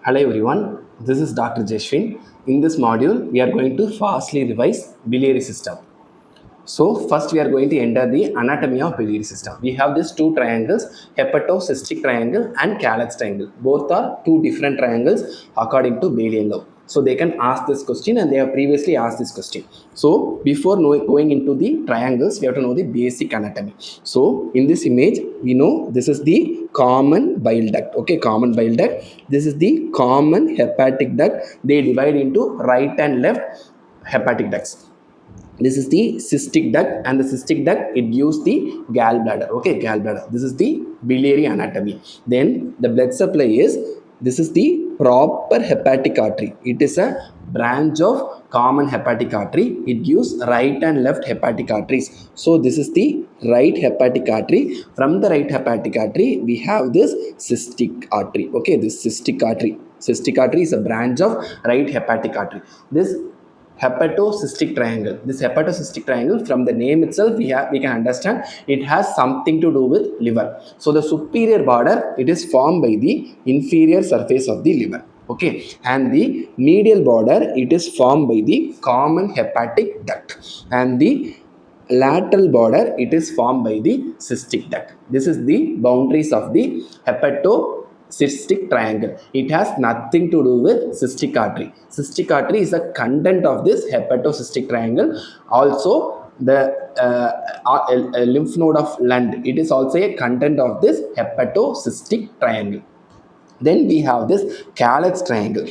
Hello everyone, this is Dr. Jeshwin. In this module, we are going to fastly revise biliary system. So first we are going to enter the anatomy of biliary system. We have these two triangles, hepatocystic triangle and Calyx triangle. Both are two different triangles according to Bayesian law. So they can ask this question and they have previously asked this question. So before going into the triangles, we have to know the basic anatomy. So in this image, we know this is the common bile duct. Okay, common bile duct. This is the common hepatic duct. They divide into right and left hepatic ducts. This is the cystic duct, and the cystic duct, it gives the gallbladder. Okay, gallbladder. This is the biliary anatomy. Then the blood supply is, this is the proper hepatic artery. It is a branch of common hepatic artery. It gives right and left hepatic arteries. So this is the right hepatic artery. From the right hepatic artery, we have this cystic artery. Okay, this cystic artery. Cystic artery is a branch of right hepatic artery. This hepatocystic triangle. This hepatocystic triangle, from the name itself, we can understand it has something to do with liver. So the superior border, it is formed by the inferior surface of the liver. Okay, and the medial border, it is formed by the common hepatic duct, and the lateral border, it is formed by the cystic duct. This is the boundaries of the hepatocystic triangle. It has nothing to do with cystic artery. Cystic artery is a content of this hepatocystic triangle. Also, the lymph node of Lund, it is also a content of this hepatocystic triangle. Then we have this Calyx triangle.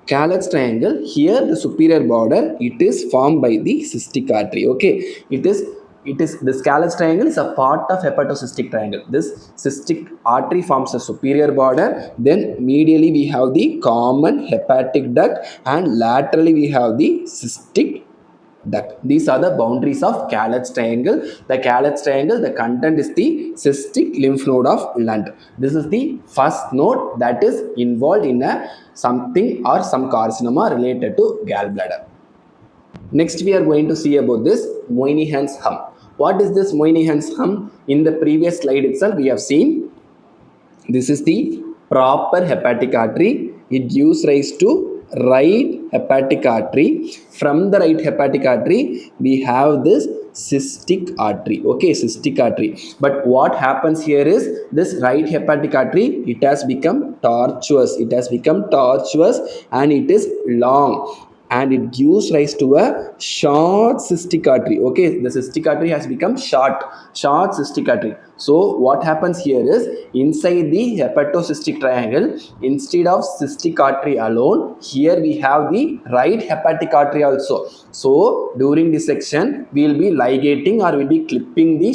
Calyx triangle, here the superior border, it is formed by the cystic artery. Okay, it is this Calyx triangle is a part of hepatocystic triangle. This cystic artery forms a superior border. Then medially we have the common hepatic duct, and laterally we have the cystic duct. These are the boundaries of Calyx triangle. The Calyx triangle, the content is the cystic lymph node of Lund. This is the first node that is involved in a something or some carcinoma related to gallbladder. Next, we are going to see about this Moynihan's hum. What is this Moynihan's hum? In the previous slide itself, we have seen this is the proper hepatic artery. It gives rise to right hepatic artery. From the right hepatic artery, we have this cystic artery. Okay, cystic artery. But what happens here is, this right hepatic artery, it has become tortuous. It has become tortuous and it is long, and it gives rise to a short cystic artery. Okay, the cystic artery has become short cystic artery. So what happens here is, inside the hepatocystic triangle, instead of cystic artery alone, here we have the right hepatic artery also. So during dissection, we will be ligating or we will be clipping the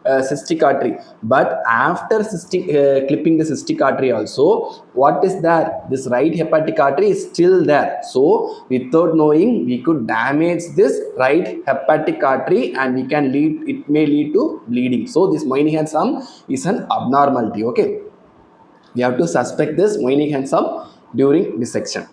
cystic artery. But after clipping the cystic artery also, what is there? This right hepatic artery is still there. So without knowing, we could damage this right hepatic artery and it may lead to bleeding. So this Moynihan's sum is an abnormality. Okay, we have to suspect this Moynihan's sum during dissection.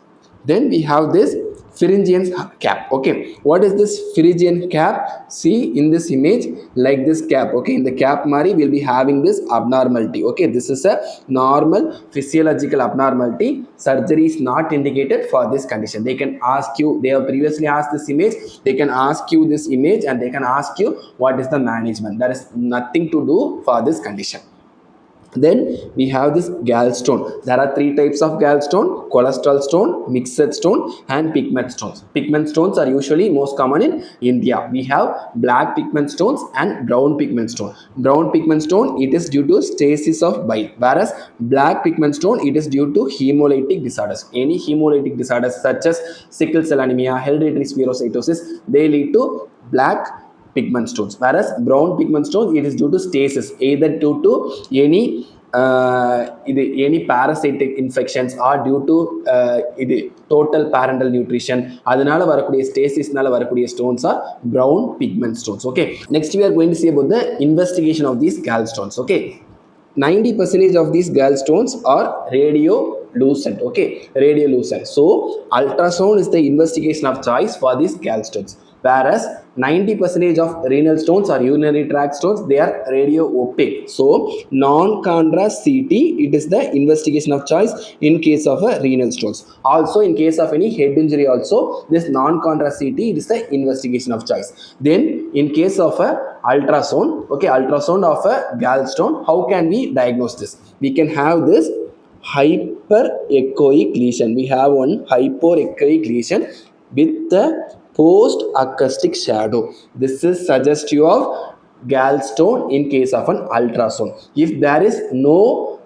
Then we have this Pharyngean cap. Okay, what is this Pharyngean cap? See in this image, like this cap. Okay, in the cap mari, we'll be having this abnormality. Okay, this is a normal physiological abnormality. Surgery is not indicated for this condition. They can ask you, they have previously asked this image, they can ask you this image and they can ask you what is the management. There is nothing to do for this condition. Then we have this gallstone. There are three types of gallstone: cholesterol stone, mixed stone, and pigment stones. Pigment stones are usually most common in India. We have black pigment stones and brown pigment stone. Brown pigment stone, it is due to stasis of bile, whereas black pigment stone, it is due to hemolytic disorders. Any hemolytic disorders such as sickle cell anemia, hereditary spherocytosis, they lead to black pigment stones, whereas brown pigment stones, it is due to stasis, either due to any parasitic infections or due to total parental nutrition. Adanaala varakuriya stasis nala varakuriya stones are brown pigment stones. Okay, next we are going to see about the investigation of these gallstones. Okay, 90% of these gallstones are radiolucent. Okay, radiolucent. So ultrasound is the investigation of choice for these gallstones. whereas 90% of renal stones or urinary tract stones, they are radio opaque. So non-contrast CT, it is the investigation of choice in case of a renal stones. Also in case of any head injury also, this non-contrast CT, it is the investigation of choice. Then in case of a ultrasound, okay, ultrasound of a gallstone, how can we diagnose this? We can have this hyperechoic lesion. We have one hyperechoic lesion with the post acoustic shadow. This is suggestive of gallstone in case of an ultrasound. If there is no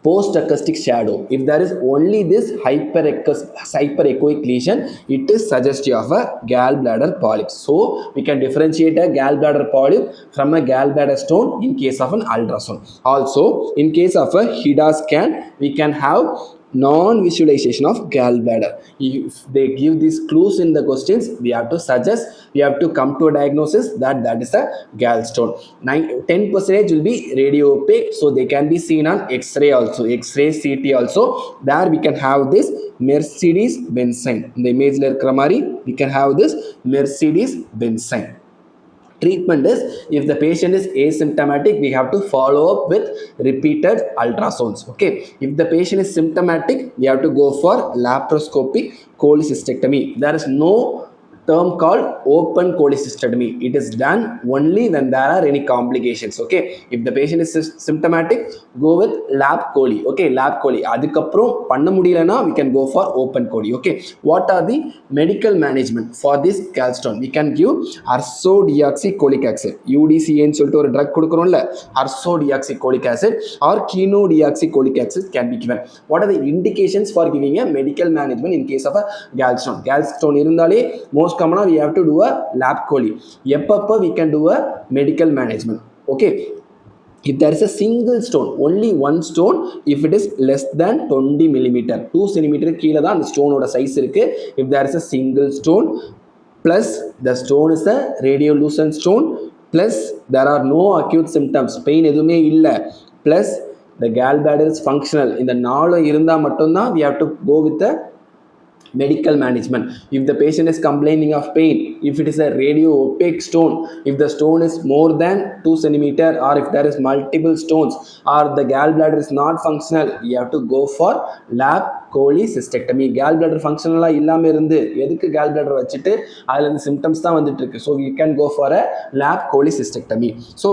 post acoustic shadow, if there is only this hyperechoic lesion, it is suggestive of a gallbladder polyp. So we can differentiate a gallbladder polyp from a gallbladder stone in case of an ultrasound. Also in case of a HIDA scan, we can have non-visualization of gallbladder. If they give these clues in the questions, we have to suggest, we have to come to a diagnosis that is a gallstone. 10% will be radio opaque, so they can be seen on X-ray also, X-ray CT also. There we can have this Mercedes-Benz sign. In the image we can have this Mercedes-Benz sign. Treatment is, if the patient is asymptomatic, we have to follow up with repeated ultrasounds. Okay, if the patient is symptomatic, we have to go for laparoscopic cholecystectomy. There is no term called open cholecystectomy. It is done only when there are any complications. Okay, if the patient is symptomatic, go with lap chole. Okay, lap chole. அதுக்கப்புறம் பண்ண முடியலனா we can go for open chole. Okay, what are the medical management for this gallstone? We can give ursodeoxycholic acid, UDCA ன்னு சொல்லிட்டு ஒரு drug கொடுக்குறோம்ல, ursodeoxycholic acid or chenodeoxycholic acid can be given. What are the indications for giving a medical management in case of a gallstone? Gallstone இருந்தாலே most common we have to do a lap chole. எப்பப்ப we can do a medical management. Okay, if there is a single stone, only one stone, if it is less than 20 millimeter, 2 centimeter கீழ தான் அந்த ஸ்டோனோட size இருக்கு. If there is a single stone plus the stone is a radiolucent stone plus there are no acute symptoms, pain எதுவுமே இல்லை, plus the gallbladder is functional, இந்த நாலும் இருந்தா மட்டும்தான் we have to go with the medical management. If the patient is complaining of pain, if it is a radio opaque stone, if the stone is more than 2 centimeter, or if there is multiple stones, or the gallbladder is not functional, you have to go for lap cholecystectomy. gallbladder functional இல்லாம இருந்து எதுக்கு gallbladder வச்சிட்டு அதுல இருந்து symptoms தான் வந்துட்டு இருக்கு. So you can go for a lap cholecystectomy. So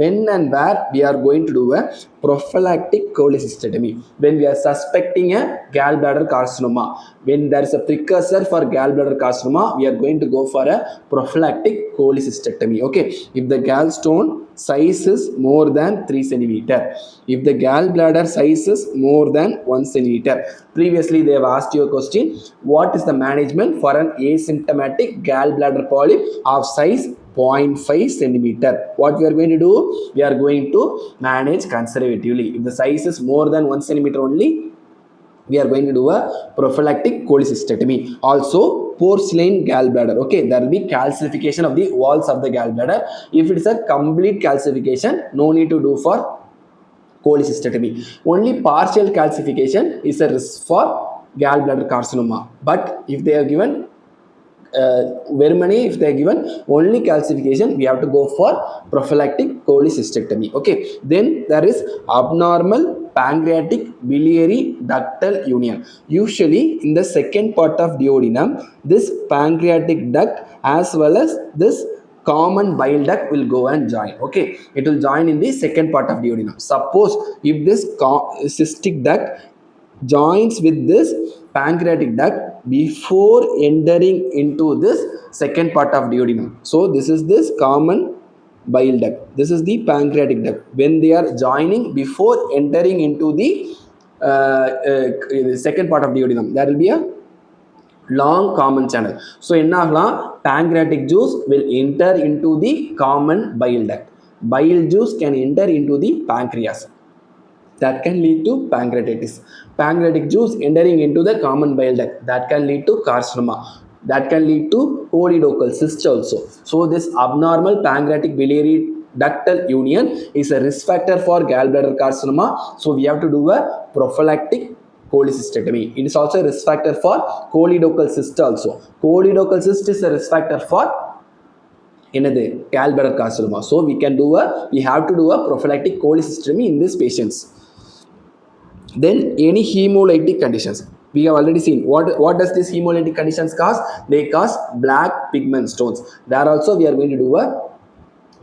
when and where we are going to do a prophylactic cholecystectomy? When we are suspecting a gallbladder carcinoma, when there is a precursor for gallbladder carcinoma, we are going to go for a prophylactic cholecystectomy. Okay, if the gallstone size is more than 3 centimeter, if the gallbladder size is more than 1 centimeter. Previously they have asked you a question, what is the management for an asymptomatic gallbladder polyp of size 0.5 centimeter? What we are going to do, we are going to manage conservatively. If the size is more than 1 centimeter only, we are going to do a prophylactic cholecystectomy. Also porcelain gallbladder, okay, there will be calcification of the walls of the gallbladder. If it is a complete calcification, no need to do for cholecystectomy. Only partial calcification is a risk for gallbladder carcinoma. But if they are given if they are given only calcification, we have to go for prophylactic cholecystectomy. Okay, then there is abnormal pancreatic biliary ductal union. Usually in the second part of duodenum, this pancreatic duct as well as this common bile duct will go and join. Okay, it will join in the second part of duodenum. Suppose if this cystic duct joins with this pancreatic duct before entering into this second part of duodenum. So this is this common bile duct, this is the pancreatic duct. When they are joining before entering into the second part of duodenum, there will be a long common channel. So enna agala, pancreatic juice will enter into the common bile duct. Bile juice can enter into the pancreas, that can lead to pancreatitis. Pancreatic juice entering into the common bile duct, that can lead to carcinoma, that can lead to choledochal cyst also. So this abnormal pancreatic biliary ductal union is a risk factor for gallbladder carcinoma. So we have to do a prophylactic cholecystectomy. It is also a risk factor for choledochal cyst also. Choledochal cyst is a risk factor for another gallbladder carcinoma. So we have to do a prophylactic cholecystectomy in these patients. Then any hemolytic conditions. We have already seen what does this hemolytic conditions cause? They cause black pigment stones. There also we are going to do a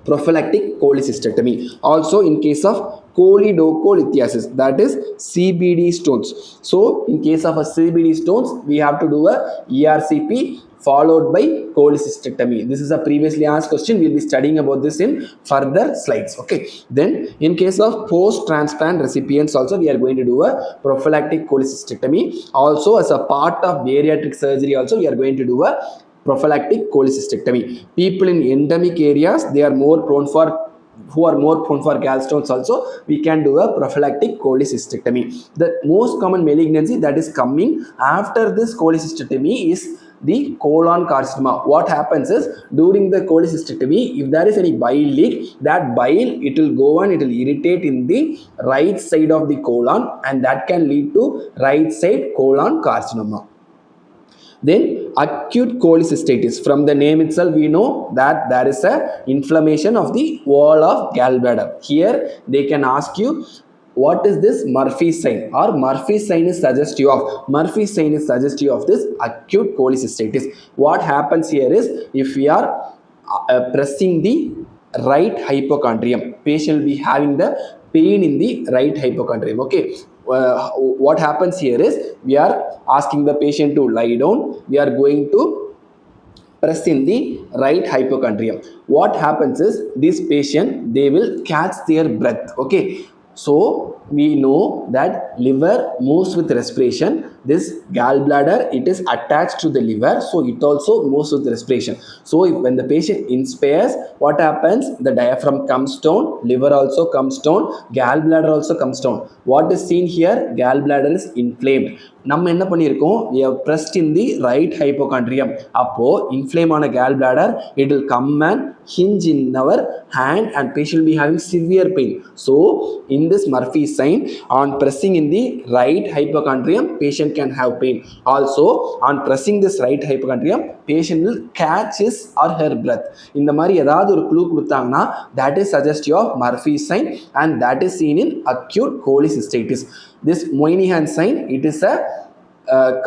prophylactic cholecystectomy. Also in case of choledocholithiasis, that is CBD stones. So in case of a CBD stones, we have to do a ERCP followed by cholecystectomy. This is a previously asked question. We'll be studying about this in further slides. Okay. Then in case of post-transplant recipients also, we are going to do a prophylactic cholecystectomy. Also as a part of bariatric surgery also, we are going to do a prophylactic cholecystectomy. People in endemic areas, they are more prone for gallstones also, we can do a prophylactic cholecystectomy. The most common malignancy that is coming after this cholecystectomy is the colon carcinoma. What happens is, during the cholecystectomy, if there is any bile leak, that bile, it will go and it will irritate in the right side of the colon, and that can lead to right side colon carcinoma. Then acute cholecystitis. From the name itself, we know that there is a inflammation of the wall of gallbladder. Here they can ask you, what is this Murphy's sign, or Murphy's sign is suggestive of. Murphy's sign is suggestive of this acute cholecystitis. What happens here is, if we are pressing the right hypochondrium, patient will be having the pain in the right hypochondrium. Okay. What happens here is, we are asking the patient to lie down. We are going to press in the right hypochondrium. What happens is, this patient, they will catch their breath. Okay. So we know that liver moves with respiration. This gallbladder, it is attached to the liver, so it also moves with respiration. So when the patient inspires, what happens? The diaphragm comes down, liver also comes down, gallbladder also comes down. What is seen here? Gallbladder is inflamed. நம்ம என்ன பண்ணியிருக்கோம்? We have pressed in the right hypochondrium. அப்போ inflame ஆன gallbladder, it will come and hinge in our hand, and patient will be having severe pain. So in this Murphy's sign, on pressing in the right hypochondrium, patient can have pain. Also on pressing this right hypochondrium, patient will catch his or her breath. இந்த மாதிரி ஏதாவது ஒரு clue கொடுத்தாங்கன்னா, that is suggestive of Murphy's sign, and that is seen in acute cholecystitis. This Moynihan sign, it is a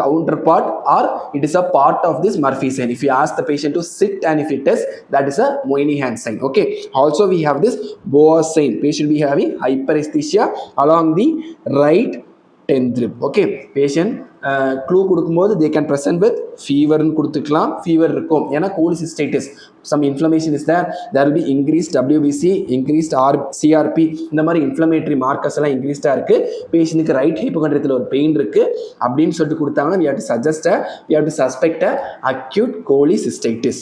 counterpart, or it is a part of this Murphy sign. If you ask the patient to sit and if it is, that is a Moynihan sign. Okay. Also we have this Boas sign. Patient will be having hyperesthesia along the right 10th rib. Okay. Patient clue கொடுக்கும்போது they can present with fever ன்னு கொடுத்துக்கலாம். Fever இருக்கும், ஏன்னா cholecystitis, some inflammation is there will be increased WBC, increased CRP, இந்த மாதிரி inflammatory markers எல்லாம் increased இருக்கு. பேஷண்ட்டுக்கு ரைட் ஹைப்போகாண்ட்ரியத்தில் ஒரு பெயின் இருக்கு அப்படின்னு சொல்லிட்டு கொடுத்தாங்கன்னா, we have to suspect acute cholecystitis.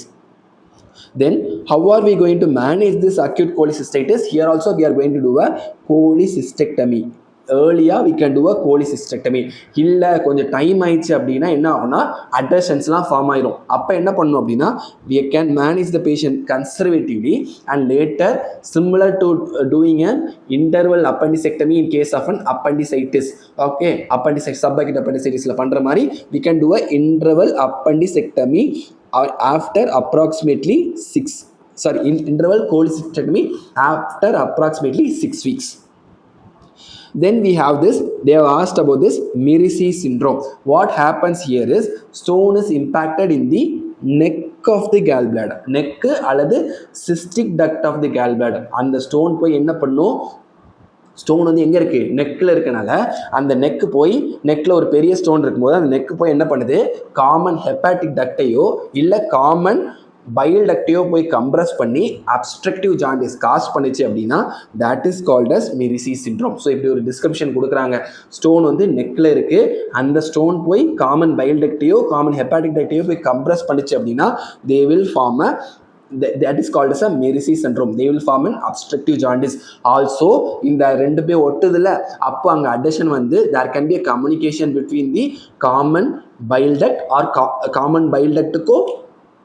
Then how are we going to manage this acute cholecystitis? Here also we are going to do a cholecystectomy. Earlier we can do a cholecystectomy. இல்லை கொஞ்சம் time ஆயிடுச்சு அப்படின்னா என்ன ஆகும்னா, அட்ஹெஷன்ஸ்லாம் form ஆயிரும். அப்போ என்ன பண்ணணும் அப்படின்னா, we can manage the patient conservatively, and later similar to doing an interval appendicectomy in case of an appendicitis. Okay, subacute appendicitisல பண்ற மாதிரி we can do a interval appendicectomy after approximately interval cholecystectomy after approximately 6 weeks. Then we have this, they have asked about this Mirici syndrome. What happens here is, stone is impacted in the neck of the gallbladder. Neck அல்லது cystic duct of the gallbladder. அந்த stone போய் என்ன பண்ணும்? Stone வந்து எங்கே இருக்குது? நெக்கில் இருக்கனால அந்த நெக்கு போய், நெக்கில் ஒரு பெரிய ஸ்டோன் இருக்கும்போது அந்த நெக்கு போய் என்ன பண்ணுது? காமன் ஹெப்பாட்டிக் டக்டையோ இல்லை காமன் பைல் டக்டையோ போய் கம்ப்ரஸ் பண்ணி அப்ஸ்ட்ரக்டிவ் ஜாண்டிஸ் காஸ் பண்ணிச்சு அப்படின்னா, that is called as Mirici syndrome. So இப்படி ஒரு டிஸ்கிரிப்ஷன் கொடுக்குறாங்க. ஸ்டோன் வந்து நெக்கில் இருக்குது, அந்த ஸ்டோன் போய் காமன் பைல் டக்டையோ காமன் ஹெப்பாட்டிக் டக்டையோ போய் கம்ப்ரஸ் பண்ணிச்சு அப்படின்னா, they will form a that is called as a Mirici syndrome. They will form an obstructive jaundice. Also இந்த ரெண்டு பேர் ஒட்டுதுல, அப்போ அங்கே adhesion வந்து there can be a communication between the common bile duct or common bile duct க்கும்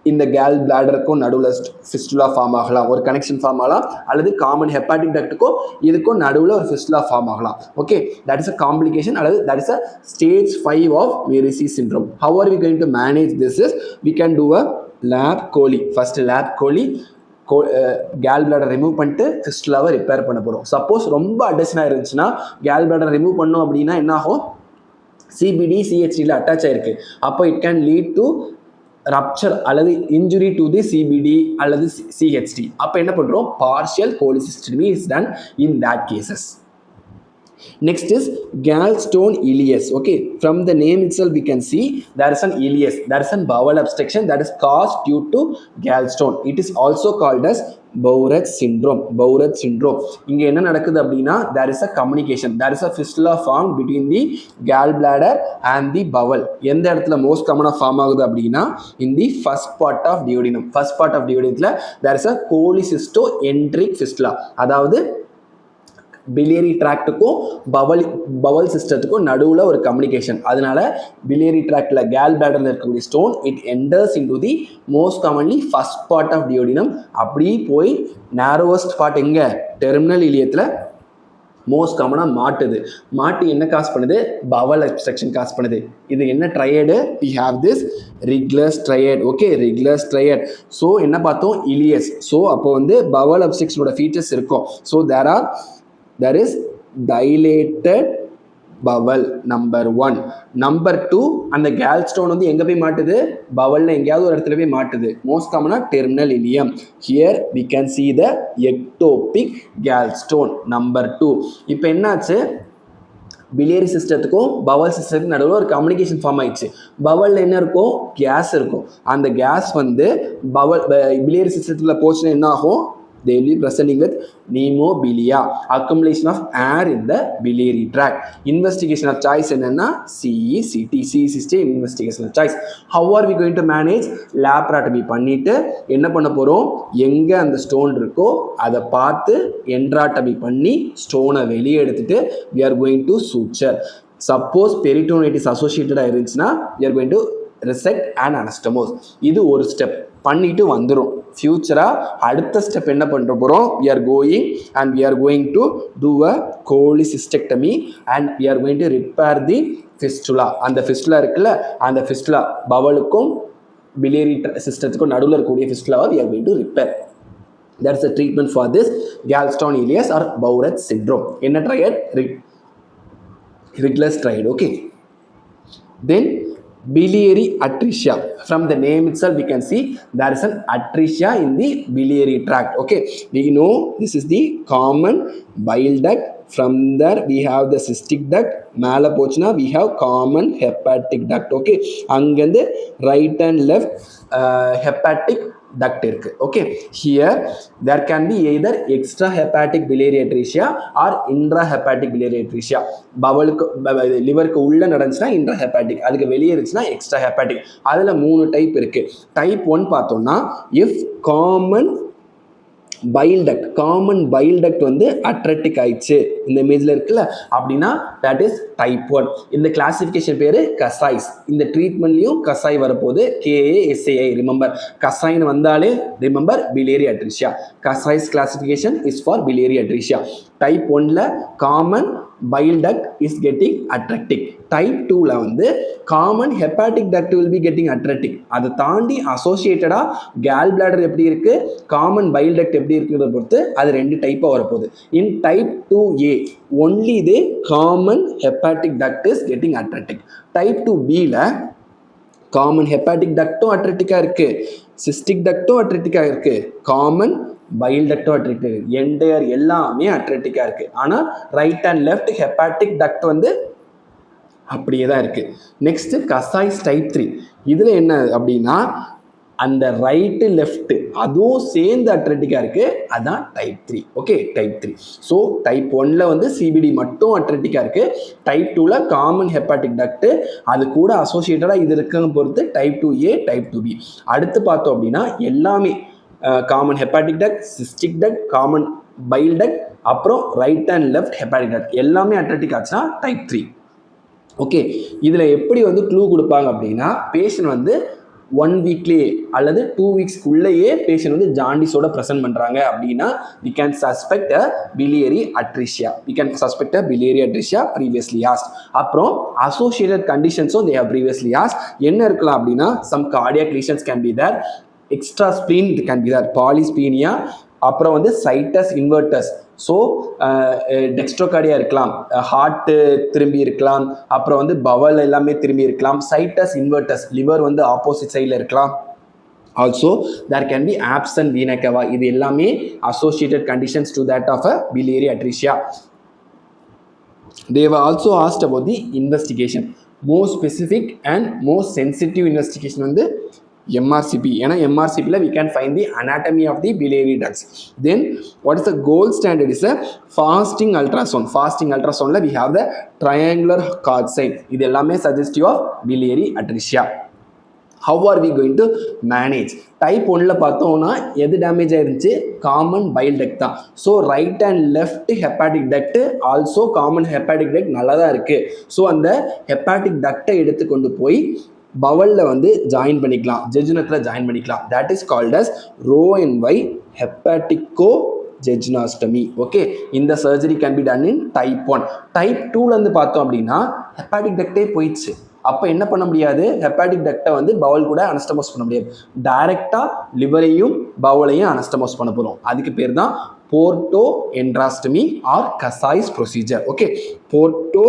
இந்த கேல் பிளாடருக்கும் நடுவில் fistula form ஆகலாம், ஒரு கனெக்ஷன் ஃபார்ம் ஆகலாம், அல்லது காமன் ஹெப்பாட்டிக் டக்ட்டுக்கும் இதுக்கும் நடுவில் ஒரு ஃபிஸ்டுலா ஃபார்ம் ஆகலாம். Okay, that is a complication அல்லது that is a stage 5 of வேரிசி syndrome. How are we going to manage this is we can do a lap chole. First lap chole gallbladder remove பண்ணிட்டு ஃபிஸ்டுலாவை repair பண்ண போகிறோம். Suppose ரொம்ப அடெஷனாக இருந்துச்சுன்னா Khel bladder remove பண்ணோம் அப்படின்னா என்ன ஆகும், சிபிடி சிஹெச்டியில் அட்டாச் ஆயிருக்கு. அப்போ it can lead to rupture அல்லது இன்ஜுரி டு தி சிபிடி அல்லது சிஹெச்டி. அப்போ என்ன பண்ணுறோம், partial cholecystectomy is done in that cases. Next is gallstone ileus. Okay, from the name itself we can see there is an ileus, there is a bowel obstruction that is caused due to gallstone. It is also called as Bowreth syndrome. Bowreth syndrome. இங்க என்ன நடக்குது அப்படின்னா there is a communication, there is a fistula formed between the gallbladder and the bowel. எந்த இடத்துல most common form ஆகுது அப்படின்னா in the first part of duodenum. First part of duodenumல there is a cholecystoenteric fistula. அதாவது biliary ட்ராக்டுக்கும் bowel சிஸ்டத்துக்கும் நடுவில் ஒரு கம்யூனிகேஷன். அதனால பிலியரி ட்ராக்டில் கேல் பிளாடரில் இருக்கக்கூடிய stone it enters into the most commonly first part of duodenum. அப்படி போய் நேரோவஸ்ட் பார்ட் எங்கே, டெர்மினல் இலியத்தில் மோஸ்ட் காமனாக மாட்டி என்ன காஸ் பண்ணுது, பவல் அப்ஸ்ட்ரக்ஷன் காஸ் பண்ணுது. இது என்ன triad, we have this Rigler's triad. Okay, Rigler's triad. So என்ன பார்த்தோம், இலியஸ். ஸோ அப்போ வந்து பவல் அப்ஸ்ட்ரக்ஷனோட ஃபீச்சர்ஸ் இருக்கும். So there is dilated bowel number 1. number 2 அந்த gallstone வந்து எங்க போய் மாட்டுது, பவல்ல எங்கயாவது ஒரு இடத்துல போய் மாட்டுது. மோஸ்ட் காமனா terminal ileum. here we can see the ectopic gallstone number 2. இப்போ என்னாச்சு, பிலியரி சிஸ்டத்துக்கும் பவல் சிஸ்டத்துக்கும் நடுவில் ஒரு கம்யூனிகேஷன் ஃபார்ம் ஆயிடுச்சு. பவலில் என்ன இருக்கும், கேஸ் இருக்கும். அந்த கேஸ் வந்து பிலியரி சிஸ்டத்தில் போச்சுன்னா என்ன ஆகும், they will be presenting with pneumobilia, accumulation of air in the biliary tract. Investigation of choice என்னன்னா CECT, CECT investigation of choice. How are we going to manage, laparotomy பண்ணிட்டு என்ன பண்ண போறோம், எங்க அந்த ஸ்டோன் இருக்கோ அதை பார்த்து என்ட்ராட்டமி பண்ணி ஸ்டோனை வெளியே எடுத்துட்டு we are going to suture. Suppose peritonitis associated ஆயிருந்துச்சுன்னா we are going to resect and anastomose. இது ஒரு ஸ்டெப் பண்ணிட்டு வந்துடும். ஃபியூச்சராக அடுத்த ஸ்டெப் என்ன பண்ணுற போகிறோம், we are going to do a cholecystectomy and we are going to repair the fistula. அந்த fistula இருக்குல்ல, அந்த fistula பவலுக்கும் biliary சிஸ்டத்துக்கும் நடுவில் இருக்கக்கூடிய fistula we are going to repair. That's the treatment for this gallstone ileus or Bowreth syndrome. என்ன triad, Rigless triad. Okay, then biliary atresia. From the name itself we can see there is an atresia in the biliary tract. Okay, we know this is the common bile duct. From there we have the cystic duct. மேலே போச்சுன்னா we have common hepatic duct. Okay, அங்கேருந்து right and left hepatic duct இருக்கு. Okay, here there can be either extra hepatic biliary atresia or intrahepatic biliary atresia. பவலுக்கு லிவருக்கு உள்ள நடந்துச்சுன்னா intrahepatic, அதுக்கு வெளியே இருந்துச்சுன்னா extra hepatic. அதில் 3 டைப் இருக்கு. டைப் 1 பார்த்தோம்னா if காமன் பைல் டக்ட் வந்து அட்ரட்டிக் ஆயிடுச்சு, இந்த இமேஜ்ல இருக்குல்ல, அப்படின்னா தட் இஸ் டைப் 1. இந்த கிளாசிஃபிகேஷன் பேரு கசாய்ஸ். இந்த ட்ரீட்மெண்ட்லயும் கசாய் வரப்போகுது, KASAI. ரிமெம்பர், கசாய்னு வந்தாலே remember biliary atresia. Kasai's classification is for biliary atresia. Type 1ல common bile duct is getting atretic. Type 2ல வந்து common hepatic duct will be getting atretic. அதை தாண்டி அசோசியேட்டடா கேல் பிளாடர் எப்படி இருக்கு, காமன் பைல் டக்ட் எப்படி இருக்குன்றத பொறுத்து அது 2 டைப்பாக வரப்போகுது. In type 2A only the common hepatic duct is getting atretic. டைப் 2Bல காமன் ஹெப்பாட்டிக் டக்டும் அட்ரெட்டிக்காக இருக்கு, சிஸ்டிக் டக்டும் அட்ரெட்டிக்காக இருக்கு, காமன் பைல் டக்டும் அட்ரெட்டிக், என்டையர் எல்லாமே அட்ரெட்டிக்காக இருக்கு. ஆனால் right and left hepatic duct வந்து அப்படியே தான் இருக்கு. Next Kasai's type 3. இதில் என்ன அப்படின்னா அந்த ரைட்டு லெஃப்ட் அதுவும் சேர்ந்து அட்ரெட்டிக்காக இருக்கு, அதான் type 3. Okay, type 3. So type 1ல வந்து சிபிடி மட்டும் அட்ரெட்டிக்காக இருக்கு, டைப் 2ல காமன் ஹெப்பாட்டிக் டக்ட் அது கூட அசோசியேட்டடாக இது இருக்குன்னு பொறுத்து டைப் 2A டைப் 2B. அடுத்து பார்த்தோம் அப்படின்னா எல்லாமே common hepatic duct, cystic duct, common bile duct, அப்புறம் right and left hepatic duct எல்லாமே அட்ரெட்டிக் ஆச்சுன்னா டைப் 3. ஓகே, இதில் எப்படி வந்து க்ளூ கொடுப்பாங்க அப்படின்னா பேஷண்ட் வந்து 1 வீக்லேயே அல்லது 2 வீக்ஸ்க்குள்ளேயே பேஷண்ட் வந்து ஜாண்டிஸோட ப்ரெசென்ட் பண்ணுறாங்க அப்படின்னா we can suspect a biliary atresia. We can suspect a biliary atresia previously asked. அப்புறம் associated conditions they have previously asked. என்ன இருக்கலாம் அப்படின்னா some cardiac lesions can be there, extra spleen can be there, polysplenia, அப்புறம் வந்து சைட்டஸ் இன்வெர்டஸ். So டெக்ஸ்ட்ரோகார்டியா இருக்கலாம், heart திரும்பி இருக்கலாம், அப்புறம் வந்து பவல் எல்லாமே திரும்பி இருக்கலாம், சைட்டஸ் இன்வெர்டஸ் லிவர் வந்து ஆப்போசிட் சைடில் இருக்கலாம். Also there can be absent vena cava. இது எல்லாமே associated conditions to that of a biliary atresia. They were also asked about the investigation. More specific and more sensitive investigation வந்து MRCP. ஏன்னா MRCP we can find the anatomy of the biliary ducts. Then what is the gold standard is a fasting ultrasound. Fasting ultrasound we have the triangular cord sign. இது எல்லாமே suggestive of biliary atresia. How are we going to manage? Type 1ல பார்த்தோம்னா எது damage ஆயிருந்துச்சு? Common bile duct தான். So right and left hepatic duct, also common hepatic duct நல்லா தான் இருக்குது. ஸோ அந்த ஹெப்பாட்டிக் டக்டை எடுத்து கொண்டு போய் பவலில் வந்து ஜாயின் பண்ணிக்கலாம், ஜெஜுனத்தில் ஜாயின் பண்ணிக்கலாம். That is called as Roux-en-Y hepaticojejunostomy. Okay, இந்த surgery can be done in type 1. Type 2லேருந்து பார்த்தோம் அப்படின்னா ஹெப்பாட்டிக் டக்டே போயிடுச்சு. அப்போ என்ன பண்ண முடியாது? ஹெப்பாட்டிக் டக்டை வந்து பவுல் கூட அனஸ்டமோஸ் பண்ண முடியாது. டைரெக்டாக லிவரையும் பவுலையும் அனஸ்டமோஸ் பண்ண போகிறோம். அதுக்கு பேர் தான் portoenterostomy or Kasai's procedure. Okay, Porto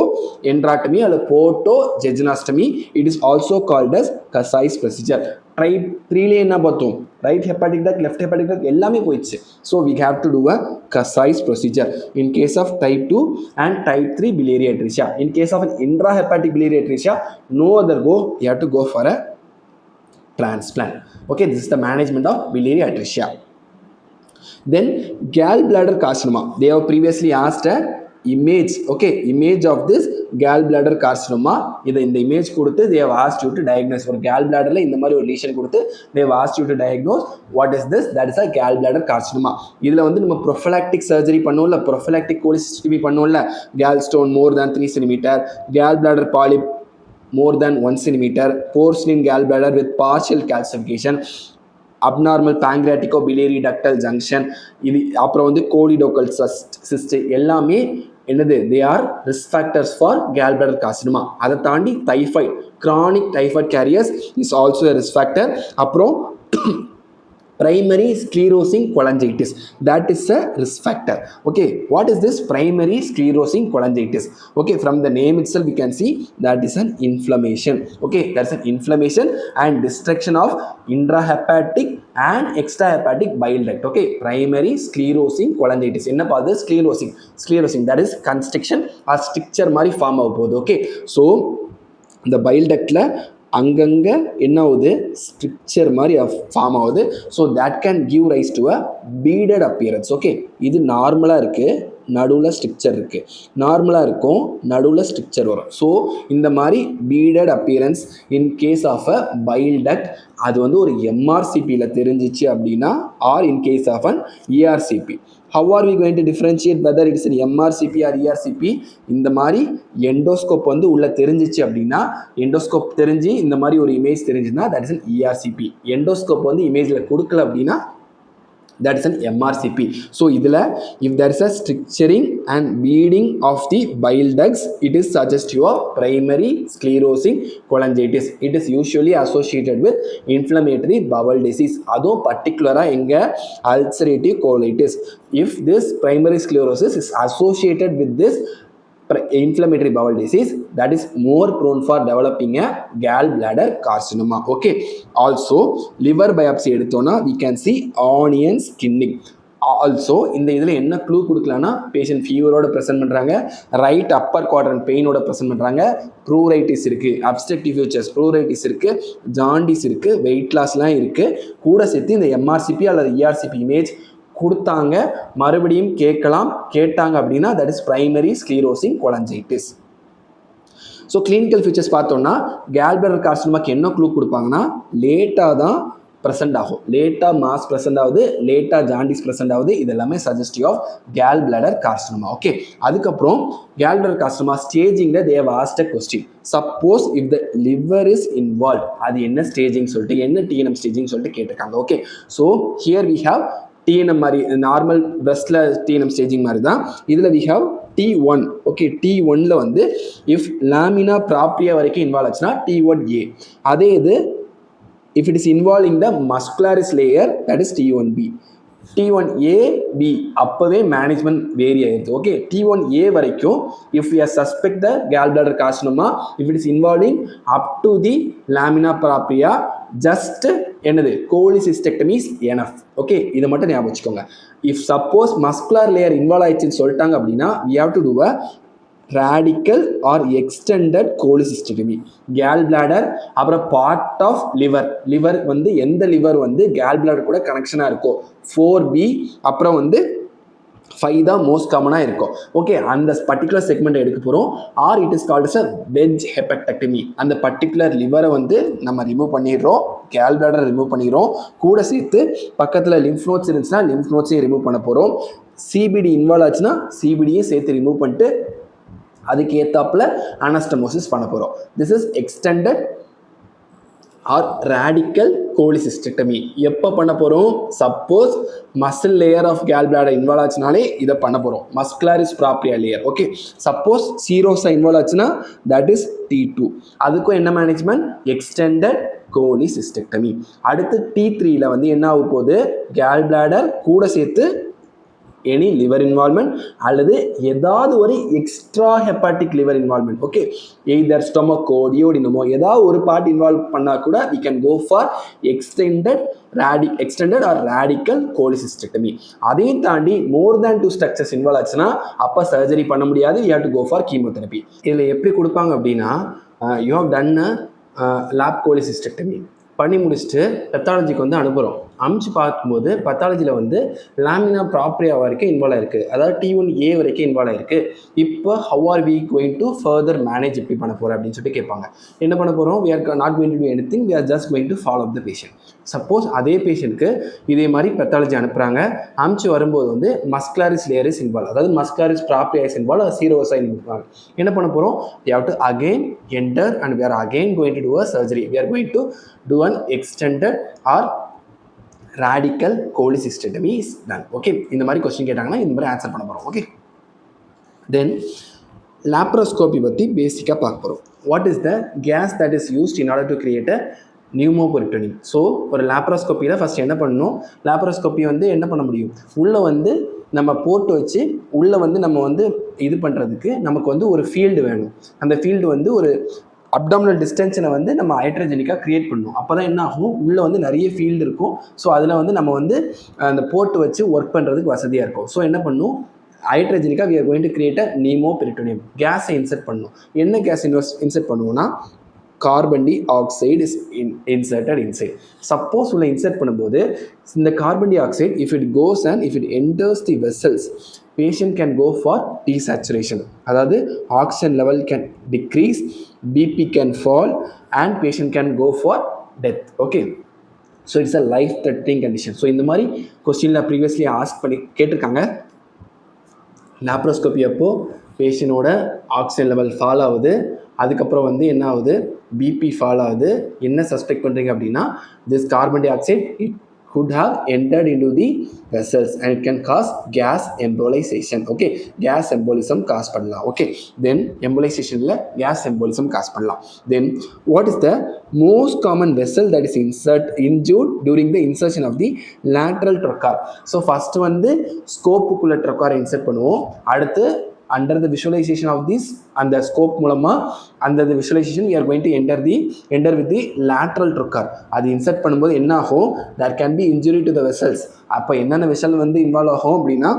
என்ட்ராட்டமி அல்லது portojejunostomy, it is also called as Kasai's procedure. Type 3ல என்ன பார்த்தோம்? Right hepatic duct, left hepatic duct எல்லாமே போயிடுச்சு. So we have to do a Kasai's procedure in case of type 2 and type 3 biliary atresia. In case of an intrahepatic biliary atresia, no other go, you have to go for a transplant. Okay, this is the management of biliary atresia. Then gallbladder carcinoma, they have previously asked a image. Okay, image of this gallbladder carcinoma. இதை இந்த image கொடுத்து they have asked you to diagnose. ஒரு gallbladderல இந்த மாதிரி ஒரு lesion கொடுத்து they have asked you to diagnose what is this, that is a gallbladder carcinoma. இதில் வந்து நம்ம prophylactic surgery பண்ணுவோம்ல, prophylactic cholecystectomy பண்ணுவோம்ல, gallstone more than 3 cm, gallbladder polyp more than 1 cm, porcine gallbladder with partial calcification, abnormal pancreatico-biliary ductal junction, இது அப்புறம் வந்து கோலிடோக்கல் cyst எல்லாமே என்னது? they are risk factors for gallbladder carcinoma. அதை தாண்டி typhoid, chronic typhoid carriers is also a risk factor. அப்புறம் primary sclerosing cholangitis, that is a risk factor. Okay, what is this primary sclerosing cholangitis? Okay, from the name itself we can see that is an inflammation. Okay, that's an inflammation and destruction of intrahepatic and extrahepatic bile duct. Okay, primary sclerosing cholangitis. என்ன பாது? sclerosing that is constriction or stricture மாதிரி form ஆக போகுது. Okay, so இந்த file ductile அங்கங்கே என்ன ஆகுது? Stricture மாதிரி ஃபார்ம் ஆகுது. So that can give rice to a பீடட் appearance. Okay, இது நார்மலாக இருக்குது, நடுவில் ஸ்ட்ரிக்சர் இருக்குது, நார்மலாக இருக்கும், நடுவில் ஸ்ட்ரிக்சர் வரும். ஸோ இந்த மாதிரி beaded appearance in case of a bile duct, அது வந்து ஒரு எம்ஆர்சிபியில் தெரிஞ்சிச்சு அப்படின்னா, or in case of an ERCP. How are we going to differentiate whether it is an MRCP or ERCP? இந்த மாதிரி எண்டோஸ்கோப் வந்து உள்ள தெரிஞ்சிச்சு அப்படின்னா, எண்டோஸ்கோப் தெரிஞ்சு இந்த மாதிரி ஒரு இமேஜ் தெரிஞ்சுன்னா that is an ERCP. Endoscope வந்து இமேஜில் கொடுக்கல அப்படின்னா that is an MRCP. So இதில் if there is a stricturing and bleeding of the bile ducts, it is suggestive of primary sclerosing cholangitis. It is usually associated with inflammatory bowel disease. அதுவும் பர்டிகுலராக எங்கே? ulcerative colitis. If this primary sclerosis is associated with this inflammatory bowel disease, that is more prone for developing a gallbladder carcinoma. Okay, also liver biopsy எடுத்தோம்னா we can see onion skinning. Also இந்த இதில் என்ன clue கொடுக்கலான்னா, patient ஃபீவரோட present பண்ணுறாங்க, right Appar quadrant பெயினோட present பண்ணுறாங்க, ப்ரூரைட்டிஸ் இருக்குது, obstructive features, ப்ரூரைட்டிஸ் இருக்குது, jaundice இருக்குது, wait லாஸ்லாம் இருக்குது, கூட சேர்த்து இந்த எம்ஆர்சிபி அல்லது இஆர்சிபி இமேஜ் கொடுத்தாங்க. மறுபடியும் கேட்டாங்க அப்படின்னா that is primary sclerosing cholangitis. So clinical features பார்த்தோம்னா, கேல்பிளடர் கார்சினோமாக்கு என்ன க்ளூ கொடுப்பாங்கன்னா, லேட்டாக தான் present ஆகும், லேட்டாக மாஸ் present ஆகுது, லேட்டாக ஜாண்டிஸ் present ஆகுது. இது எல்லாமே suggestive of gallbladder carcinoma. Okay, அதுக்கப்புறம் gallbladder carcinoma stagingல they have asked a question. Suppose if the liver is involved, அது என்ன ஸ்டேஜிங் சொல்லிட்டு, என்ன TNM ஸ்டேஜிங் சொல்லிட்டு கேட்டிருக்காங்க. Okay, so here we have TNM மாதிரி நார்மல் பிரஸ்ட்ல TNM ஸ்டேஜிங் மாதிரி தான். இதில் வி ஹாவ் T1. ஓகே, T1ல வந்து இஃப் லாமினா ப்ராப்ரியா வரைக்கும் இன்வால்வ் ஆச்சுன்னா T1A. அதே இது if it is involving the muscularis layer, that is T1B. T1A B அப்பவே மேனேஜ்மெண்ட் வேரி ஆயிடுது. ஓகே, T1A வரைக்கும் if we are suspect the gallbladder carcinoma, if it is involving up to the lamina propria, just என்னது cholecystectomy is enough. Okay, இதை மட்டும் ஞாபகம் வச்சுக்கோங்க. if suppose muscular layer involve ஆயிடுச்சுன்னு சொல்லிட்டாங்க அப்படின்னா we have to do a radical or extended cholecystectomy. gallbladder அப்புறம் part of liver வந்து எந்த லிவர் வந்து gallbladder கூட கனெக்ஷனாக இருக்கும் 4B அப்புறம் வந்து 5 தான் மோஸ்ட் காமனாக இருக்கும். ஓகே, அந்த பர்டிகுலர் செக்மெண்ட் எடுக்க போகிறோம். Or it is called as a wedge hepatectomy. அந்த பர்டிகுலர் லிவரை வந்து நம்ம ரிமூவ் பண்ணிடுறோம், gallbladder ரிமூவ் பண்ணிடுறோம், கூட சேர்த்து பக்கத்தில் லிம்ஃப் நோட்ஸ் இருந்துச்சுன்னா லிம்ஃப் நோட்ஸையும் ரிமூவ் பண்ண போகிறோம். சிபிடி இன்வால்வ் ஆச்சுன்னா சிபிடியும் சேர்த்து ரிமூவ் பண்ணிட்டு அதுக்கு ஏத்தாப்புல அனஸ்டமோசிஸ் பண்ண போகிறோம். This is extended or radical cholecystectomy. எப்போ பண்ண போகிறோம்? Suppose muscle layer of gallbladder involve ஆச்சுனாலே இதை பண்ண போகிறோம், muscularis propria layer. Okay, suppose serosa involve ஆச்சுன்னா தட் இஸ் T2. அதுக்கும் என்ன மேனேஜ்மெண்ட்? எக்ஸ்டெண்டட் கோலிசிஸ்டெக்டமி. அடுத்து T3ல வந்து என்ன ஆக போகுது? gallbladder கூட சேர்த்து எனி லிவர் இன்வால்மெண்ட் அல்லது ஏதாவது ஒரு extra hepatic liver involvement. Okay, either ஸ்டொமக்கோ டியோடினமோ ஏதாவது ஒரு பார்ட் இன்வால்வ் பண்ணால் கூட we can go for extended or radical cholecystectomy. அதையும் தாண்டி more than 2 structures இன்வால்வ் ஆச்சுன்னா அப்போ சர்ஜரி பண்ண முடியாது, you have to go for chemotherapy. இதில் எப்படி கொடுப்பாங்க அப்படின்னா you have done a lap cholecystectomy பண்ணி முடிச்சுட்டு பெத்தாலஜிக்கு வந்து அனுப்புகிறோம். அமுச்சு பார்க்கும்போது பத்தாலஜியில் வந்து லாமினா ப்ராப்ரியா வரைக்கும் இன்வால்வ் ஆயிருக்கு, அதாவது T1A வரைக்கும் இன்வால்வ் ஆயிருக்கு. இப்போ how are we going to further manage எப்படி பண்ண போகிறோம் அப்படின்னு சொல்லிட்டு கேட்பாங்க. என்ன பண்ண போகிறோம்? we are not going to do anything, we are just going to follow up the patient. Suppose அதே பேஷண்ட்க்கு இதே மாதிரி பெத்தாலஜி அனுப்புகிறாங்க, அமுச்சு வரும்போது வந்து மஸ்குலாரிஸ் லேயர் இஸ் இன்வால்வ், அதாவது மஸ்குலாரிஸ் ப்ராப்ரியா இஸ் இன்வால்வ், சீரோஸா இன்வால்வ். என்ன பண்ண போகிறோம்? we have to again enter and we are again going to do a surgery. we are going to do an extended or radical cholecystectomy is done. Okay, இந்த மாதிரி question கேட்டாங்கன்னா இந்த மாதிரி answer பண்ண போகிறோம். ஓகே, தென் லாப்ரோஸ்கோபி பற்றி பேசிக்காக பார்க்க போகிறோம். What is the gas that is used in order to create a pneumoperitoneum. So ஒரு லாப்ரோஸ்கோப்பியில் ஃபஸ்ட் என்ன பண்ணணும்? லாப்ரோஸ்கோப்பி வந்து என்ன பண்ண முடியும்? உள்ளே வந்து நம்ம போட்டு வச்சு உள்ளே வந்து நம்ம வந்து இது பண்ணுறதுக்கு நமக்கு வந்து ஒரு ஃபீல்டு வேணும். அந்த ஃபீல்டு வந்து ஒரு அப்டாமினல் டிஸ்டன்ஷனை வந்து நம்ம ஹைட்ரஜெனிக்காக க்ரியேட் பண்ணணும். அப்போ தான் என்ன ஆகும்? உள்ளே வந்து நிறைய ஃபீல்டு இருக்கும். ஸோ அதில் வந்து நம்ம வந்து அந்த போட்டு வச்சு ஒர்க் பண்ணுறதுக்கு வசதியாக இருக்கும். ஸோ என்ன பண்ணும்? ஹைட்ரஜெனிக்காக we are going to create a நியூமோபெரிட்டோனியம். கேஸை இன்சர்ட் பண்ணணும். என்ன கேஸ் இன்சர்ட் பண்ணுவோம்னா carbon di oxide is inserted inside. Suppose உள்ள இன்சர்ட் பண்ணும்போது இந்த carbon di oxide if it goes and if it enters the vessels, patient can go for desaturation, அதாவது oxygen level can decrease, BP can fall and patient can go for death. Okay, so it's a life threatening condition. So இந்த மாதிரி கொஸ்டின்ல previously ask பண்ணி கேட்டிருக்காங்க. Laparoscopy அப்போ பேஷண்டோட oxygen level fall ஆகுது, அதுக்கப்புறம் வந்து என்ன ஆகுது? பிபி ஃபால் ஆகுது. என்ன சஸ்பெக்ட் பண்ணுறீங்க அப்படின்னா this carbon di oxide it could have entered into the vessels and it can cause gas embolization. Okay, gas embolism cause பண்ணலாம். Okay, then embolizationல gas embolism cause பண்ணலாம். Then what is the most common vessel that is injured during the insertion of the lateral trocar? So first வந்து ஸ்கோப்புக்குள்ள trocar insert பண்ணுவோம். அடுத்து under the visualization of this and the scope மூலமா under the visualization we are going to enter with the lateral trocar. அது insert பண்ணும்போது என்ன ஆகும்? there can be injury to the vessels. அப்போ என்னென்ன வெசல் வந்து இன்வால்வ் ஆகும் அப்படின்னா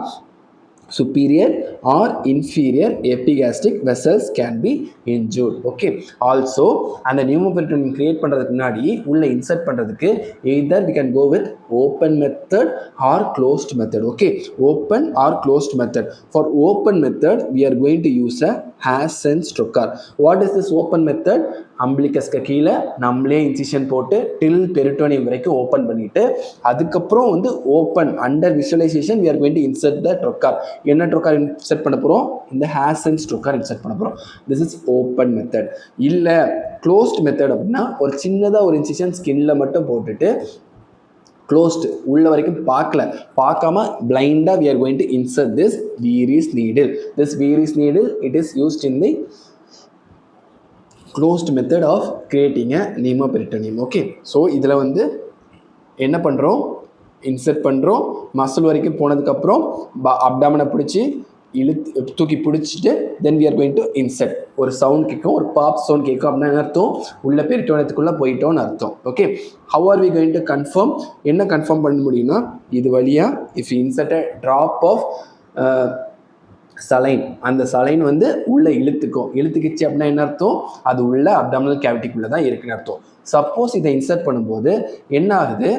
superior or inferior epigastric vessels can be injured. Okay, also அந்த நியூமோபெரிட்டோனியம் கிரியேட் பண்ணுறதுக்கு முன்னாடி உள்ள இன்சர்ட் பண்ணுறதுக்கு either we can go with open method or closed method. Okay, open or closed method. For open method we are going to use a Hassens trocar. What is this open method? அம்பிளிகஸ்க்கு கீழே நம்மளே incision போட்டு டில் peritoneum வரைக்கும் open பண்ணிட்டு அதுக்கப்புறம் வந்து open under visualisation we are going to insert the trocar. என்ன trocar insert பண்ண போகிறோம்? இந்த Hassens trocar இன்சர்ட் பண்ண போகிறோம். This is open method. இல்லை க்ளோஸ்ட் மெத்தட் அப்படின்னா ஒரு சின்னதாக ஒரு இன்சிஷன் ஸ்கின்ல மட்டும் போட்டுட்டு closed உள்ள வரைக்கும் பார்க்காம blindா we are going to insert this Veery's needle. This Veery's needle, it is used in the closed method of creating a pneumoperitoneum. Okay, so இதில் வந்து என்ன பண்ணுறோம்? இன்சர்ட் பண்ணுறோம். மசில் வரைக்கும் போனதுக்கப்புறம் அப்டாமனை பிடிச்சி தூக்கி பிடிச்சிட்டு தென் we are going to insert. ஒரு சவுண்ட் கேட்கும், ஒரு பாப் சவுண்ட் கேட்கும். அப்படின்னா அர்த்தம் உள்ள பெரிட்டோனியத்துக்குள்ளே போயிட்டோன்னு அர்த்தம். Okay, how are we going to confirm? என்ன கன்ஃபார்ம் பண்ண முடியும்னா இது வழியாக if you insert a drop of saline, அந்த சலைன் வந்து உள்ளே இழுத்துக்கிச்சு அப்படின்னா என்ன அர்த்தம்? அது உள்ள அப்டாமினல் கேவிட்டிக்குள்ளே தான் இருக்குன்னு அர்த்தம். சப்போஸ் இதை இன்சர்ட் பண்ணும்போது என்ன ஆகுது?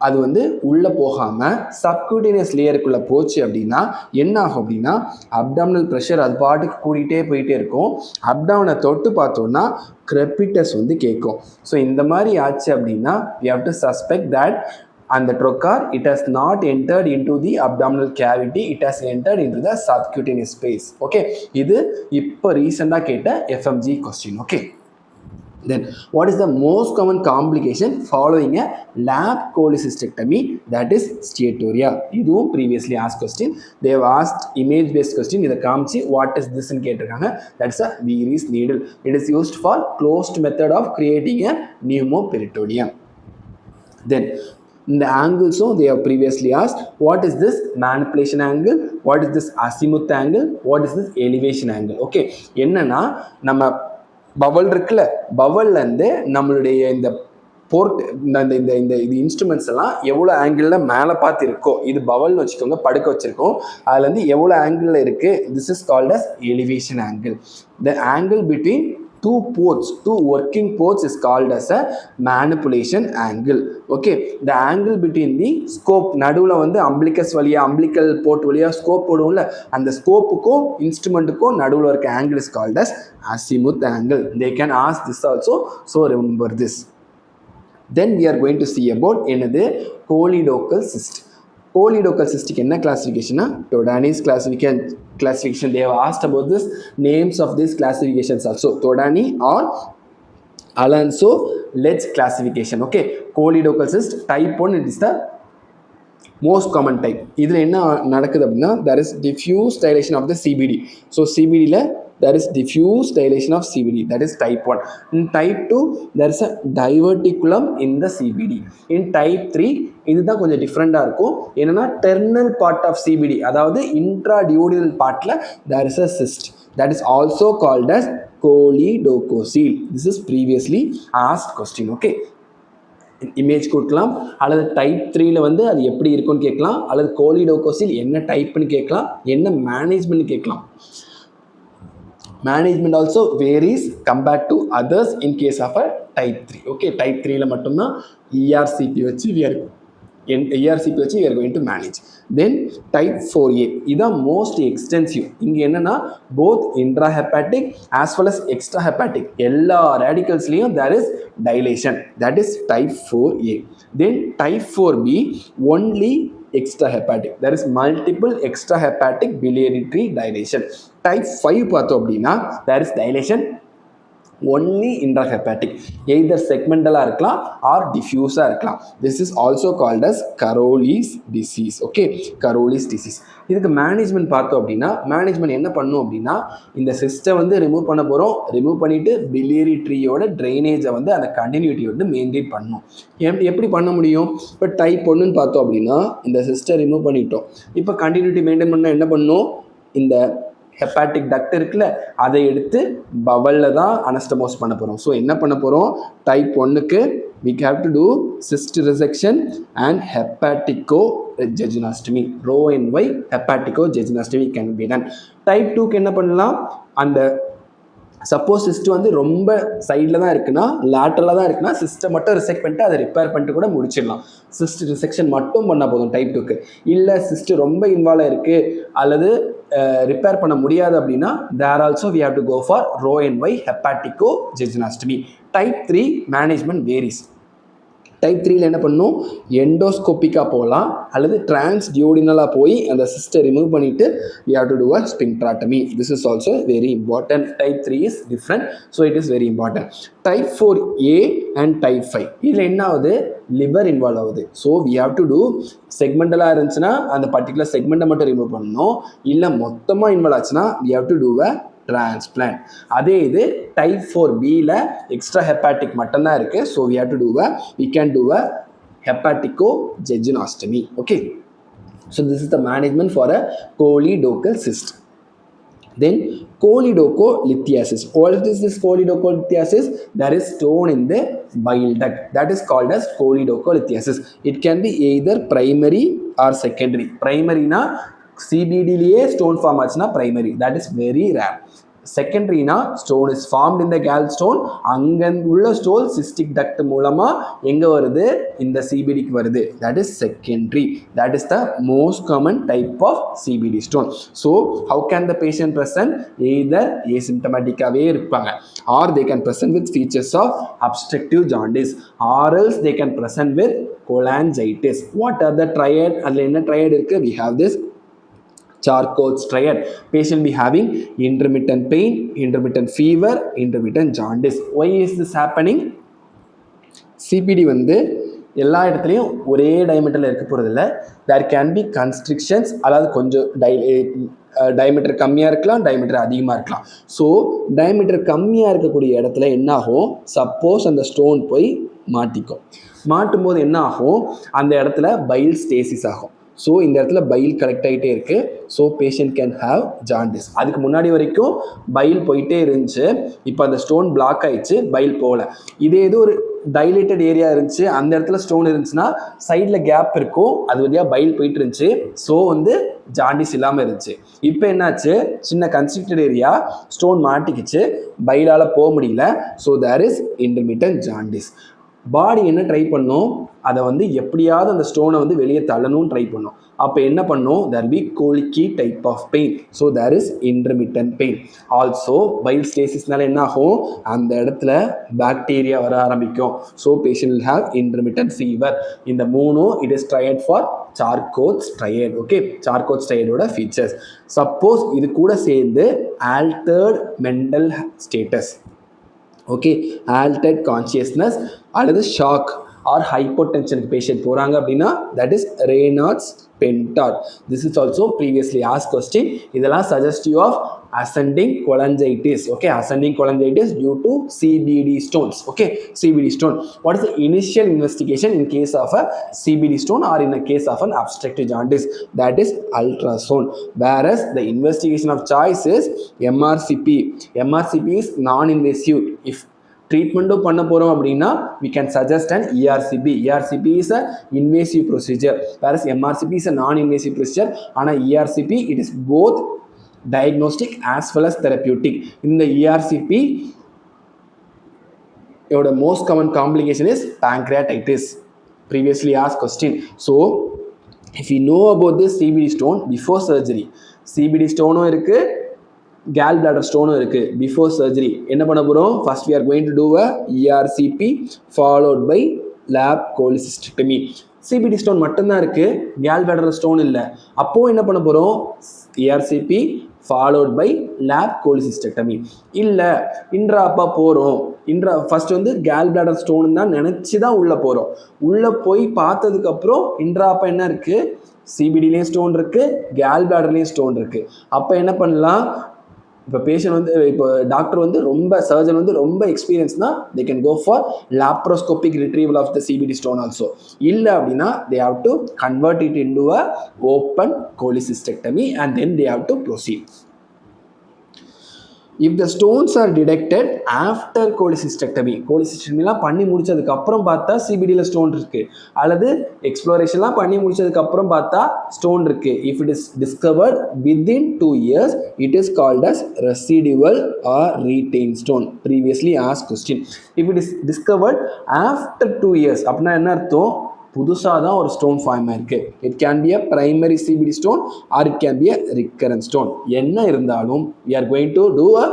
அது வந்து உள்ளே போகாமல் சப்குட்டேனியஸ் லேயருக்குள்ளே போச்சு அப்படின்னா என்ன ஆகும் அப்படின்னா அப்டாமினல் ப்ரெஷர் அது பாட்டுக்கு கூட்டிகிட்டே போயிட்டே இருக்கும். அப்டாமினை தொட்டு பார்த்தோன்னா கிரெப்பிட்டஸ் வந்து கேட்கும். ஸோ இந்த மாதிரி ஆச்சு அப்படின்னா we have to suspect that and the trocar, it has not entered into the abdominal cavity, it has entered into the subcutaneous space. Okay, இது இப்போ ரீசெண்டாக கேட்ட FMG question. Okay, then what is the most common complication following a lap cholecystectomy? That is steatorrhea. இதுவும் previously asked question. They have asked image based question. இதை காமிச்சு what is this ன்னு கேட்டிருக்காங்க. That's a Veery's needle. It is used for closed method of creating a pneumoperitoneum. Then in the angles, so they have previously asked what is this manipulation angle, what is this azimuth angle, what is this elevation angle. Okay, என்னன்னா நம்ம Powell இருக்குல்ல, பவல்லேருந்து நம்மளுடைய இந்த board இந்த இது instruments எல்லாம் எவ்வளோ ஆங்கிளில் மேலே பார்த்து இருக்கோ, இது பவல்னு வச்சுக்கோங்க, படுக்க வச்சுருக்கோம், அதுலேருந்து எவ்வளோ ஆங்கிளில் இருக்குது, this is called as elevation angle. The angle between two working ports is called as a manipulation angle. Okay, the angle between the scope, நடுவில் வந்து umbilical port வழியா ஸ்கோப் போடுவோம்ல, அந்த ஸ்கோப்புக்கும் இன்ஸ்ட்ருமெண்ட்டுக்கும் நடுவில் இருக்க angle is called as azimuth angle. They can ask this also, so remember this. Then we are going to see about என்னது choledochal cyst. Choledochal cystic என்ன classification? Todani's classification. They have asked about this names of these classifications also. Todani or Alonso-Letz classification. Okay, choledochal cyst type 1, it is the most common type. இதில் என்ன நடக்குது அப்படின்னா there is diffuse dilation of the CBD. So CBDல there is diffuse dilation of CBD, that is type 1. In type 2 there is a diverticulum in the CBD. In type 3 இதுதான் கொஞ்சம் டிஃப்ரெண்டாக இருக்கும். என்னன்னா டெர்னல் part of CBD, அதாவது இன்ட்ராடியூடினல் பார்ட்டில் there is a cyst, that is also called as choledococele. This is previously asked question. Okay, image கொடுக்கலாம், அல்லது type 3ல வந்து அது எப்படி இருக்குன்னு கேட்கலாம், அல்லது choledococele என்ன டைப்னு கேட்கலாம், என்ன மேனேஜ்மெண்ட் கேட்கலாம். Management also varies compared to others in case of a type 3. Okay, type 3ல மட்டும்தான் ERCP வச்சு we are going to manage. Then type 4A, இதான் most extensive. இங்க என்னன்னா both intrahepatic as well as extrahepatic எல்லா radicalsலயும் there is dilation, that is type 4A. Then type 4B only extrahepatic, there is multiple extrahepatic biliary tree dilation. Type 5 பார்த்தோம் அப்படின்னா there is dilation only intrahepatic, either segmental-ஆக இருக்கலாம் or diffuse-ஆக இருக்கலாம். This is also called as Caroli's disease. Okay, Caroli's disease. இதுக்கு management பார்த்தோம் அப்படின்னா management என்ன பண்ணும் அப்படின்னா இந்த சிஸ்டம் வந்து ரிமூவ் பண்ண போகிறோம், ரிமூவ் பண்ணிவிட்டு பிலியரி ட்ரீயோட ட்ரைனேஜை வந்து அந்த கண்டினியூட்டி வந்து மெயின்டைன் பண்ணணும். எப்படி பண்ண முடியும்? இப்போ டைப் 1ன்னு பார்த்தோம் அப்படின்னா இந்த சிஸ்டம் ரிமூவ் பண்ணிட்டோம், இப்போ கண்டினியூட்டி மெயின்டைன் பண்ணால் என்ன பண்ணணும்? இந்த ஹெப்பாட்டிக் டக்ட் இருக்குல்ல, அதை எடுத்து பவலில் தான் அனஸ்டமோஸ் பண்ண போகிறோம். ஸோ என்ன பண்ண போகிறோம்? டைப் 1க்கு we have to do cyst resection and hepatico-jejunostomy. Rho and Y hepatico-jejunostomy can be done. Type 2க்கு என்ன பண்ணலாம்? அந்த சப்போஸ் சிஸ்ட் வந்து ரொம்ப சைடில் தான் இருக்குன்னா, லேட்டரலாக தான் இருக்குன்னா சிஸ்ட்டை மட்டும் ரிசெக்ட் பண்ணிட்டு அதை ரிப்பேர் பண்ணிட்டு கூட முடிச்சிடலாம். சிஸ்ட் ரிசெக்ஷன் மட்டும் பண்ணால் போதும் டைப் 2க்கு. இல்லை சிஸ்ட் ரொம்ப இன்வால்வ் இருக்குது அல்லது ரிப்பேர் பண்ண முடியாது அப்படின்னா there also we have to go for Roux-en-Y hepaticojejunostomy. Type 3 management varies. Type 3ல என்ன பண்ணணும், எண்டோஸ்கோப்பிக்காக போகலாம் அல்லது டிரான்ஸ்டியூடினலாக போய் அந்த சிஸ்டை ரிமூவ் பண்ணிவிட்டு we have to do a sphincterotomy. This is also very important. Type 3 is different, so it is very important. Type 4A and type 5 இதில் என்ன ஆகுது, லிவர் இன்வால்வ் ஆகுது. So we have to do செக்மெண்டலாக இருந்துச்சுன்னா அந்த particular செக்மெண்ட்டை மட்டும் remove பண்ணணும், இல்லை மொத்தமாக இன்வால்வ் ஆச்சுன்னா we have to do a transplant. அதே இது டைப் 4Bல எக்ஸ்ட்ரா ஹெப்பாட்டிக் மட்டும்தான் இருக்கு. So we can do a hepaticojejunostomy. Okay, so this is the management for a choledochal cyst. Then choledocholithiasis. What is this choledocholithiasis? There is stone in the bile duct, that is called as choledocholithiasis. It can be either primary or secondary. Primary na CBDலயே stone form ஆச்சுன்னா primary, that is very rare. செகண்டரினா stone is formed in the gallstone, அங்கே உள்ள stone cystic duct மூலமாக எங்கே வருது, இந்த சிபிடிக்கு வருது, that is secondary. That is the most common type of CBD stone. So how can the patient present, either ஏசிம்டமேட்டிக்காகவே இருப்பாங்க, or they can present with features of obstructive jaundice, or else they can present with cholangitis. What are the triad? அதில் என்ன triad இருக்கு, we have this Charcot's triad. Patient be having intermittent pain, intermittent fever, intermittent jaundice. Why is this happening? CPD வந்து எல்லா இடத்துலையும் ஒரே டயமீட்டரில் இருக்க போகிறதில்ல. தேர் can B கன்ஸ்ட்ரிக்ஷன்ஸ், அதாவது கொஞ்சம் டயமீட்டர் கம்மியாக இருக்கலாம், டயமீட்டர் அதிகமாக இருக்கலாம். ஸோ டயமீட்டர் கம்மியாக இருக்கக்கூடிய இடத்துல என்ன ஆகும், சப்போஸ் அந்த ஸ்டோன் போய் மாட்டிக்கும், மாட்டும் போது என்ன ஆகும், அந்த இடத்துல பைல் ஸ்டேசிஸ் ஆகும். ஸோ இந்த இடத்துல பைல் கலெக்ட் ஆகிட்டே இருக்குது. So patient can have jaundice. அதுக்கு முன்னாடி வரைக்கும் பைல் போயிட்டே இருந்துச்சு, இப்போ அந்த ஸ்டோன் பிளாக் ஆகிடுச்சு, பைல் போகல. இதே ஏதோ ஒரு டைலேட்டட் ஏரியா இருந்துச்சு, அந்த இடத்துல ஸ்டோன் இருந்துச்சுன்னா சைடில் கேப் இருக்கும், அது வழியாக பைல் போயிட்டு இருந்துச்சு. ஸோ வந்து ஜாண்டிஸ் இல்லாமல் இருந்துச்சு. இப்போ என்னாச்சு, சின்ன கன்ஸ்ட்ரிக்டட் ஏரியா ஸ்டோன் மாட்டிக்கிச்சு, பைலால் போக முடியல. So there is intermittent jaundice. Body என்ன ட்ரை பண்ணும், அதை வந்து எப்படியாவது அந்த ஸ்டோனை வந்து வெளியே தள்ளணும்னு ட்ரை பண்ணும். அப்போ என்ன பண்ணும், there will be colicky type of pain. So there is intermittent pain. Also bile stasisனால என்ன ஆகும், அந்த இடத்துல பாக்டீரியா வர ஆரம்பிக்கும். So patient will have intermittent fever. இந்த மூணும் it is triad for Charcot's triad. Okay, Charcot's triad ஓட features. Suppose இது கூட சேர்ந்து altered mental status, okay, altered consciousness அல்லது ஷாக் ஆர் ஹைப்போடென்ஷனுக்கு பேஷண்ட் போகிறாங்க அப்படின்னா that is Reynolds pentad. This is also previously ask question. இதெல்லாம் suggestive of ascending cholangitis. Okay, ascending cholangitis due to CBD stones. Okay, CBD stone. What is the initial investigation in case of a CBD stone or in a case of an obstructive jaundice? That is ultrasound. Whereas the investigation of choice is MRCP. MRCP is non-invasive. If ட்ரீட்மெண்ட்டும் பண்ண போகிறோம் அப்படின்னா we can suggest an ERCP. ERCP is a invasive procedure, whereas MRCP is a non-invasive procedure. ஆனால் ERCP it is both diagnostic as well as therapeutic. In the ERCP your most common complication is pancreatitis, previously asked question. So if you know about this CBD stone before surgery, CBD stone இருக்கு, gall bladder stone இருக்கு, before surgery என்ன பண்ண போறோம், first we are going to do a ERCP followed by lap cholecystectomy. CBD stone மட்டும்தான் இருக்கு, gall bladder stone இல்லை. அப்போ என்ன பண்ண போறோம், ERCP followed by lap cholecystectomy. இல்லை இன்ட்ராப்பா போகிறோம், ஃபர்ஸ்ட் வந்து gall bladder stone தான் நினச்சி தான் உள்ளே போகிறோம். உள்ளே போய் பார்த்ததுக்கப்புறம் இன்ட்ராப்பா என்ன இருக்குது, CBDலேயும் ஸ்டோன் இருக்குது, gall bladderலேயும் ஸ்டோன் இருக்குது. அப்போ என்ன பண்ணலாம், இப்போ பேஷண்ட் வந்து இப்போ டாக்டர் வந்து ரொம்ப சர்ஜன் வந்து ரொம்ப எக்ஸ்பீரியன்ஸ்னா they can go for laparoscopic retrieval of the CBD stone also. இல்லை அப்படின்னா they have to convert it into a open cholecystectomy and then they have to proceed. If the stones are detected after cholecystectomy, cholecystectomyலாம் பண்ணி முடிச்சதுக்கப்புறம் பார்த்தா CBDயில் stone இருக்குது, அல்லது எக்ஸ்ப்ளோரேஷன்லாம் பண்ணி முடிச்சதுக்கப்புறம் பார்த்தா ஸ்டோன் இருக்குது. If it is discovered within 2 years, it is called as residual or retained stone. Previously asked question. If it is discovered after 2 years, அப்படின்னா என்ன அர்த்தம், புதுசாக தான் ஒரு ஸ்டோன் ஃபார்ம் ஆயிருக்கு. It can be a primary CBD stone or it can be a recurrent stone. என்ன இருந்தாலும் we are going to do a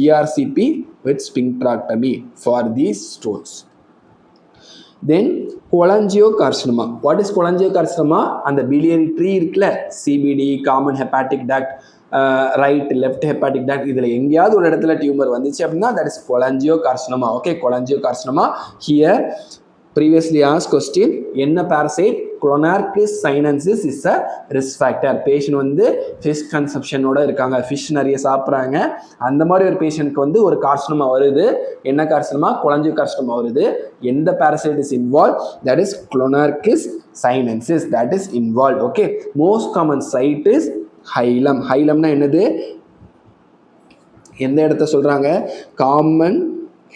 ERCP with sphincterectomy for these stones. Then cholangiocarcinoma. What is cholangiocarcinoma? அந்த biliary tree இருக்குல்ல, CBD, common hepatic duct, right left hepatic duct, இதில் எங்கேயாவது ஒரு இடத்துல tumour வந்துச்சு அப்படின்னா that is cholangiocarcinoma. Okay, cholangiocarcinoma. Here previously asked question, என்ன parasite? Clonarchus sinensis is a risk factor. Patient வந்து ஃபிஷ் கன்சப்ஷனோட இருக்காங்க, ஃபிஷ் நிறைய சாப்பிட்றாங்க, அந்த மாதிரி ஒரு பேஷண்ட்க்கு வந்து ஒரு கார்சினோமா வருது. என்ன கார்சினோமா? cholangiocarcinoma வருது. எந்த parasite is involved? That is Clonarchus sinensis, that is involved. Okay, most common site is ஹைலம். ஹைலம்னா என்னது? எந்த இடத்த சொல்றாங்க? Common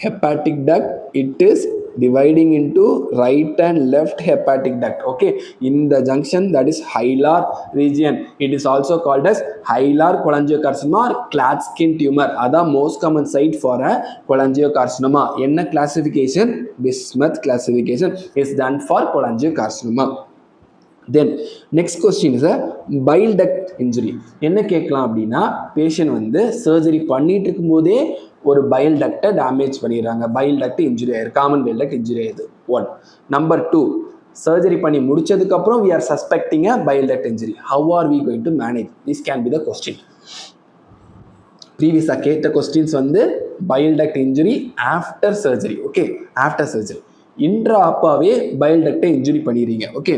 hepatic duct. It is dividing into right and left hepatic duct. Okay, in the junction, that is hilar region. It is also called as hilar cholangiocarcinoma or Klatskin tumor. That is most common site for a cholangiocarcinoma. Enna classification? Bismuth classification is done for cholangiocarcinoma. Then next question is a bile duct injury. என்ன கேட்கலாம் அப்படின்னா, patient வந்து surgery பண்ணிட்டு இருக்கும்போதே ஒரு file டக்டை damage பண்ணிடுறாங்க, file duct injury ஆயிருக்கு, common bile duct injury ஆயிடுது. 1. நம்பர் 2, சர்ஜரி பண்ணி முடிச்சதுக்கப்புறம் we are suspecting a bile duct injury. How are we going to manage? This can be the question. ப்ரீவியஸாக கேட்ட கொஸ்டின்ஸ் வந்து bile duct injury after surgery. Okay, after surgery intra அப்பாவே bile டக்டை injury பண்ணிடுறீங்க. Okay,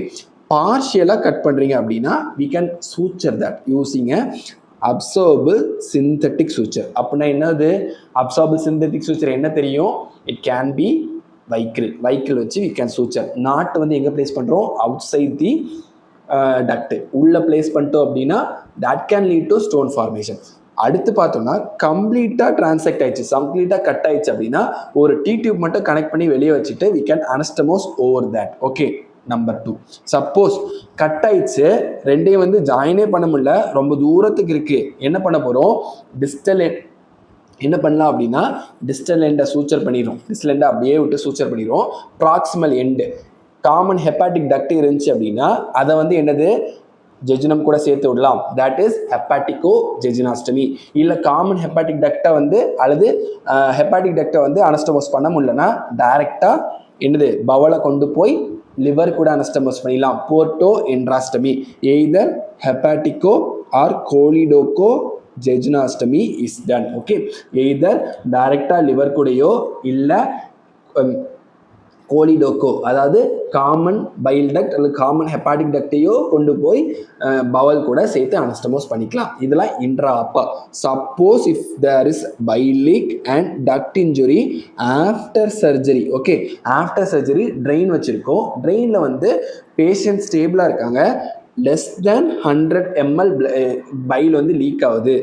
பார்ஷியலாக cut பண்ணுறீங்க அப்படின்னா we can suture that using a absorbable synthetic suture. அப்படின்னா என்னது? அப்சார்பிள் சிந்தட்டிக் சூச்சர் என்ன தெரியும்? இட் கேன் பி வைக்கிள் வச்சு we can suture. நாட் வந்து எங்கே பிளேஸ் பண்ணுறோம்? Outside the duct. உள்ளே பிளேஸ் பண்ணிட்டோம் அப்படின்னா that can lead to stone formation. அடுத்து பார்த்தோம்னா கம்ப்ளீட்டாக டிரான்செக்ட் ஆயிடுச்சு, கம்ப்ளீட்டாக கட் ஆயிடுச்சு அப்படின்னா ஒரு டி டியூப் மட்டும் கனெக்ட் பண்ணி வெளியே வச்சுட்டு we can anastomose over that. Okay, number 2. Suppose cut ஆயிடுச்சு, ரெண்டையும் வந்து ஜாயினே பண்ண முடியல, ரொம்ப தூரத்துக்கு இருக்கு, என்ன பண்ண போகிறோம்? டிஸ்டல் என்ன பண்ணலாம் அப்படின்னா டிஸ்டல் எண்டை சூச்சர் பண்ணிடுறோம். டிஸ்டல் எண்டை அப்படியே விட்டு சூச்சர் பண்ணிடுறோம். Proximal end common hepatic duct இருந்துச்சு அப்படின்னா அதை வந்து என்னது? ஜெஜினம் கூட சேர்த்து விடலாம். That is hepaticojejunostomy. இல்லை காமன் ஹெப்பாட்டிக் டக்டை வந்து அல்லது ஹெப்பாட்டிக் டக்டை வந்து அனஸ்டமோஸ் பண்ண முடியலன்னா டைரெக்டாக என்னது? பவலை கொண்டு போய் லிவர் கூட அனஸ்டமோஸ் பண்ணிடலாம். Portoenterostomy. Either hepatico or choledocho jejunostomy is done. Okay, either டைரெக்டாக லிவர் கூடயோ இல்லை கோலிடோக்கோ, அதாவது காமன் பைல் டக்ட் அல்லது காமன் ஹெப்பாட்டிக் டக்டையோ கொண்டு போய் பவல் கூட சேர்த்து அனஸ்டமோஸ் பண்ணிக்கலாம். இதெல்லாம் இன்ட்ரா அப்பா. Suppose if there is bile leak and duct injury after surgery. Okay, after surgery drain வச்சுருக்கோம், ட்ரெயினில் வந்து பேஷண்ட் ஸ்டேபிளாக இருக்காங்க, less than 100 ml பைல் வந்து லீக் ஆகுது,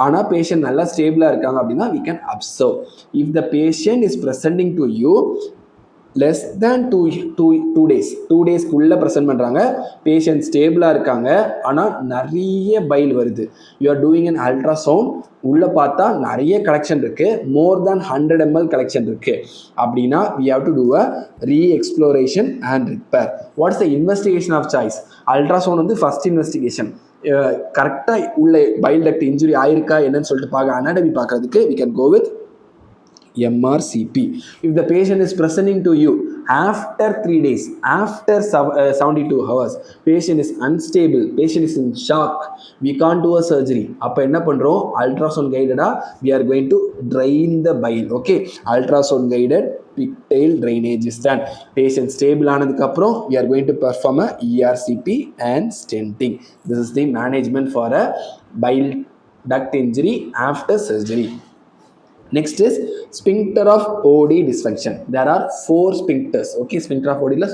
ஆனால் பேஷண்ட் நல்லா ஸ்டேபிளாக இருக்காங்க அப்படின்னா we can observe. If the patient is presenting to you less than 2 days, 2 daysக்குள்ளே present பண்ணுறாங்க, பேஷண்ட் ஸ்டேபிளாக இருக்காங்க, ஆனால் நிறைய பைல் வருது, you are doing an ultrasound, உள்ளே பார்த்தா நிறைய கலெக்ஷன் இருக்குது, மோர் தேன் 100 ml கலெக்ஷன் இருக்குது அப்படின்னா we have to do a re-exploration and repair. What is the investigation of choice? Ultrasound வந்து ஃபர்ஸ்ட் இன்வெஸ்டிகேஷன். கரெக்டாக உள்ள பைல் டக்ட் இன்ஜுரி ஆயிருக்கா என்னன்னு சொல்லிட்டு பார்க்க அனாட்டமி பார்க்கறதுக்கு we can go with MRCP. If the patient is presenting to you after 3 days, after 72 hours, patient is unstable, patient is in shock, we can't do a surgery. அப்போ என்ன பண்ணுறோம்? Ultrasound கைடடாக we are going to drain the bile. Okay, ultrasound guided pigtail drainage is done. Patient stable ஆனதுக்கப்புறம் we are going to perform a ERCP and stenting. This is the management for a bile duct injury after surgery. Next is sphincter of OD dysfunction. There are 4 sphincters. Okay, sphincter of OD plus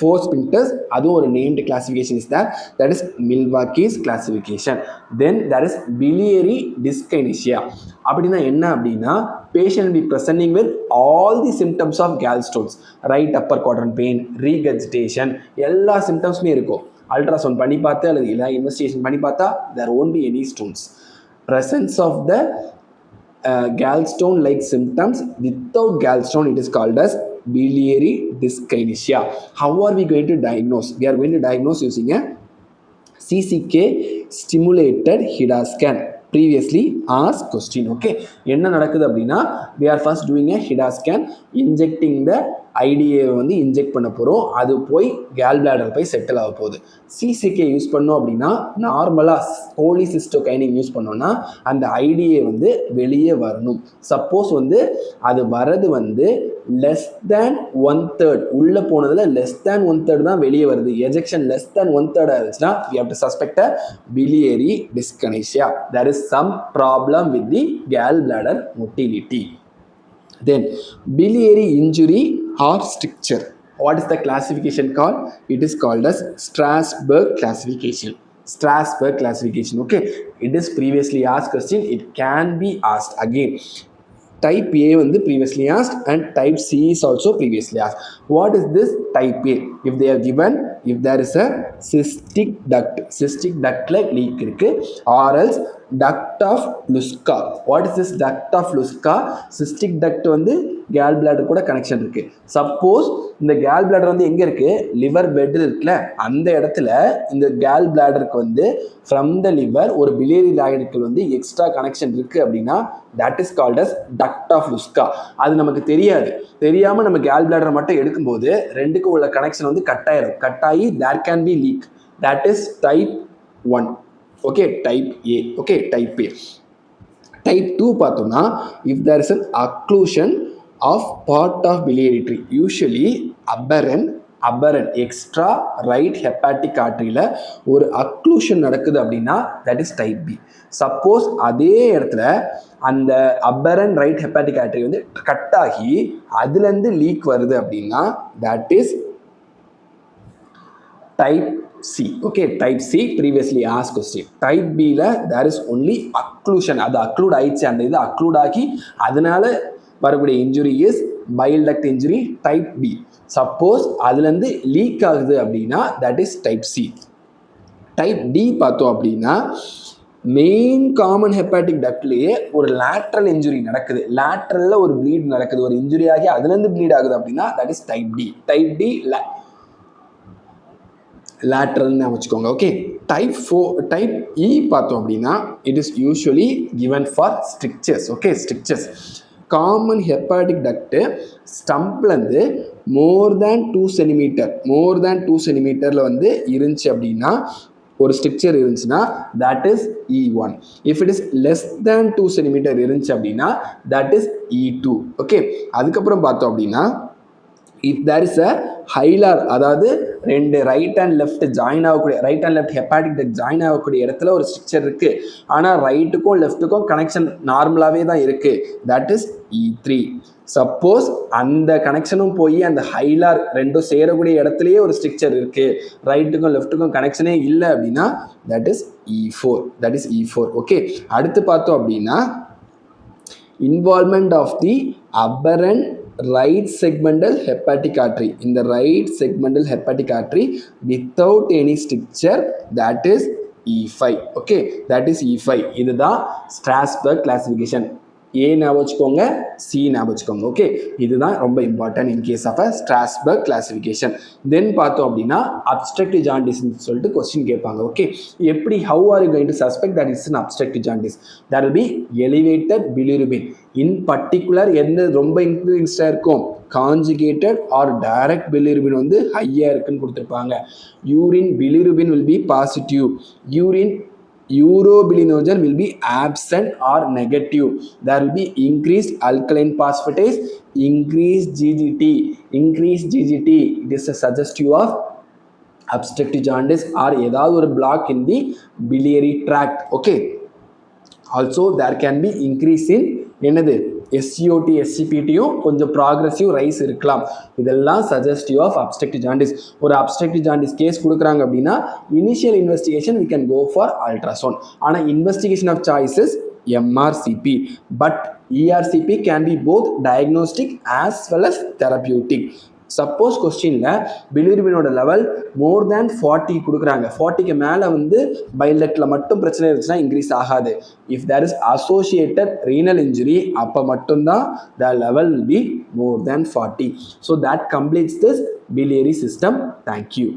4 sphincters. அதுவும் ஒரு named classification is there. That is Milwaukee's classification. Then there is biliary dyskinesia. அப்படின்னா என்ன அப்படின்னா patient will be presenting with all the symptoms of gallstones. Right upper quadrant pain, regurgitation, எல்லா symptomsமே இருக்கும். Ultrasound பண்ணி பார்த்து அல்லது இல்லை இன்வெஸ்டிகேஷன் பண்ணி பார்த்தா there won't be any stones. Presence of the gallstone like symptoms. Without gallstone it is called as biliary dyskinesia. How are we going to diagnose? We are going to diagnose using a CCK stimulated HIDA scan. Previously asked question. Okay, என்ன நடக்குது அப்படின்னா we are first doing a HIDA scan, injecting the IDA வந்து inject பண்ண போகிறோம். அது போய் Khel bladder போய் settle ஆக போகுது. சிசிகே யூஸ் பண்ணோம் அப்படின்னா நார்மலாக கோலிசிஸ்டோகைனின் யூஸ் பண்ணோம்னா அந்த ஐடிஏ வந்து வெளியே வரணும். சப்போஸ் வந்து அது வரது வந்து லெஸ் தேன் 1/3 உள்ளே போனதில் லெஸ் தேன் 1/3 தான் வெளியே வருது. எஜெக்ஷன் லெஸ் தேன் 1/3 ஆச்சுன்னா we have to suspect a biliary dyskinesia. There is some problem with the gallbladder motility. Then biliary injury or stricture. What is the classification called? It is called as Strasberg classification. Strasberg classification. Okay, it is previously asked question. It can be asked again. Type A வந்து previously asked and type C is also previously asked. What is this type A? If they are given, if there is a cystic duct like leak இருக்கு, or else duct of Luska. What is this duct of Luska? Cystic duct வந்து Khel bladder கூட connection இருக்கு. Suppose இந்த Khel bladder வந்து எங்க இருக்கு, liver bed இருக்குல்ல, அந்த இடத்துல இந்த கேல் பிளாடருக்கு வந்து ஃப்ரம் த லிவர் ஒரு பிலியரி ராடிக்கல் வந்து எக்ஸ்ட்ரா கனெக்ஷன் இருக்கு அப்படின்னா that is called as duct of Luska. அது நமக்கு தெரியாம நம்ம கேல் பிளாடரை மட்டும் எடுக்கும்போது ரெண்டுக்கும் உள்ள கனெக்ஷன் வந்து கட்டாயி there can be leak. That is type 1. Okay, type A. Okay, type A. Type 2 பார்த்தோம்னா if there is an occlusion of part of biliary tree, usually aberrant extra right hepatic arteryல ஒரு அக்ளூஷன் நடக்குது அப்படின்னா that is type B. Suppose அதே இடத்துல அந்த aberrant right hepatic artery வந்து cut ஆகி அதுலேருந்து லீக் வருது அப்படின்னா that is type C. Okay, type C previously asked question. Type B ல there is only occlusion. அது அக்ளூட் ஆயிடுச்சு, அந்த இது அக்ளூட் ஆகி அதனால வரக்கூடிய injury is bile duct injury type B. Suppose அதுலேருந்து லீக் ஆகுது அப்படின்னா that is type C. Type D பார்த்தோம் அப்படின்னா மெயின் காமன் ஹெப்பாட்டிக் டக்ட்லேயே ஒரு லேட்ரல் இன்ஜுரி நடக்குது, லேட்ரலில் ஒரு ப்ளீட் நடக்குது, ஒரு இன்ஜுரி ஆகி அதுலேருந்து ப்ளீட் ஆகுது அப்படின்னா that is type D. Type D லேட்ரல்னு வச்சுக்கோங்க. ஓகே, டைப் இ பார்த்தோம் அப்படின்னா it is usually given for strictures. Okay, strictures common hepatic duct ஸ்டம்ப்லேருந்து மோர் தேன் 2 சென்டிமீட்டரில் வந்து இருந்துச்சு அப்படின்னா ஒரு ஸ்ட்ரிக்சர் இருந்துச்சுன்னா that is E1. If it is less than 2 centimetre இருந்துச்சு அப்படின்னா தட் இஸ் E2. ஓகே, அதுக்கப்புறம் பார்த்தோம் அப்படின்னா இஃப் தேர் இஸ் அ ஹைலார், அதாவது ரெண்டு ரைட் அண்ட் லெஃப்ட் ஜாயின் ஆகக்கூடிய right and left hepatic duct join ஆகக்கூடிய இடத்துல ஒரு ஸ்ட்ரக்சர் இருக்குது, ஆனால் ரைட்டுக்கும் லெஃப்ட்டுக்கும் கனெக்ஷன் நார்மலாகவே தான் இருக்குது, தட் இஸ் E3. சப்போஸ் அந்த கனெக்ஷனும் போய் அந்த ஹைலார் ரெண்டும் சேரக்கூடிய இடத்துலையே ஒரு ஸ்ட்ரக்சர் இருக்குது, ரைட்டுக்கும் லெஃப்ட்டுக்கும் கனெக்ஷனே இல்லை அப்படின்னா தட் இஸ் E4. ஓகே, அடுத்து பார்த்தோம் அப்படின்னா involvement of the aberrant right segmental hepatic artery. In the right segmental hepatic artery without any stricture, that is E5. Okay, that is E5. இதுதான் Strasberg classification. A ஞாபகம் வச்சுக்கோங்க, C ஞாபகம் வச்சுக்கோங்க. Okay, இதுதான் ரொம்ப important in case of a Strasbourg classification. Then பார்த்தோம் அப்படின்னா obstructive ஜாண்டிஸ்ன்னு சொல்லிட்டு கொஸ்டின் கேட்பாங்க. ஓகே, எப்படி how are you going to suspect that is an obstructive jaundice? That will be elevated bilirubin. In particular எந்த ரொம்ப இன்க்ரீஸ்டாக இருக்கும், கான்ஜுகேட்டட் ஆர் டைரக்ட் பிலிருபின் வந்து ஹையாக இருக்குன்னு கொடுத்துருப்பாங்க. Urine bilirubin will be positive, urobilinogen will be absent or negative. There will be increased alkaline phosphatase, increased GGT. It is a suggestive of obstructive jaundice or ஏதாவது ஒரு block in the biliary tract. Okay, also there can be increase in என்னது SCOT SCPTயும் கொஞ்சம் progressive rise இருக்கலாம். இதெல்லாம் suggestive of obstructive jaundice. ஒரு obstructive jaundice case கொடுக்குறாங்க அப்படின்னா initial investigation we can go for ultrasound. ஆனால் investigation of choices MRCP, but ERCP can be both diagnostic as well as therapeutic. Suppose கொஸ்டினில் பிலிரூபினோட level மோர் than 40 கொடுக்குறாங்க, 40க்கு மேலே வந்து பைலெட்டில் மட்டும் பிரச்சனை இருந்துச்சுன்னா இன்க்ரீஸ் ஆகாது. If there is associated renal injury அப்போ மட்டும்தான் the level will be more than 40. So that completes this biliary system. Thank you.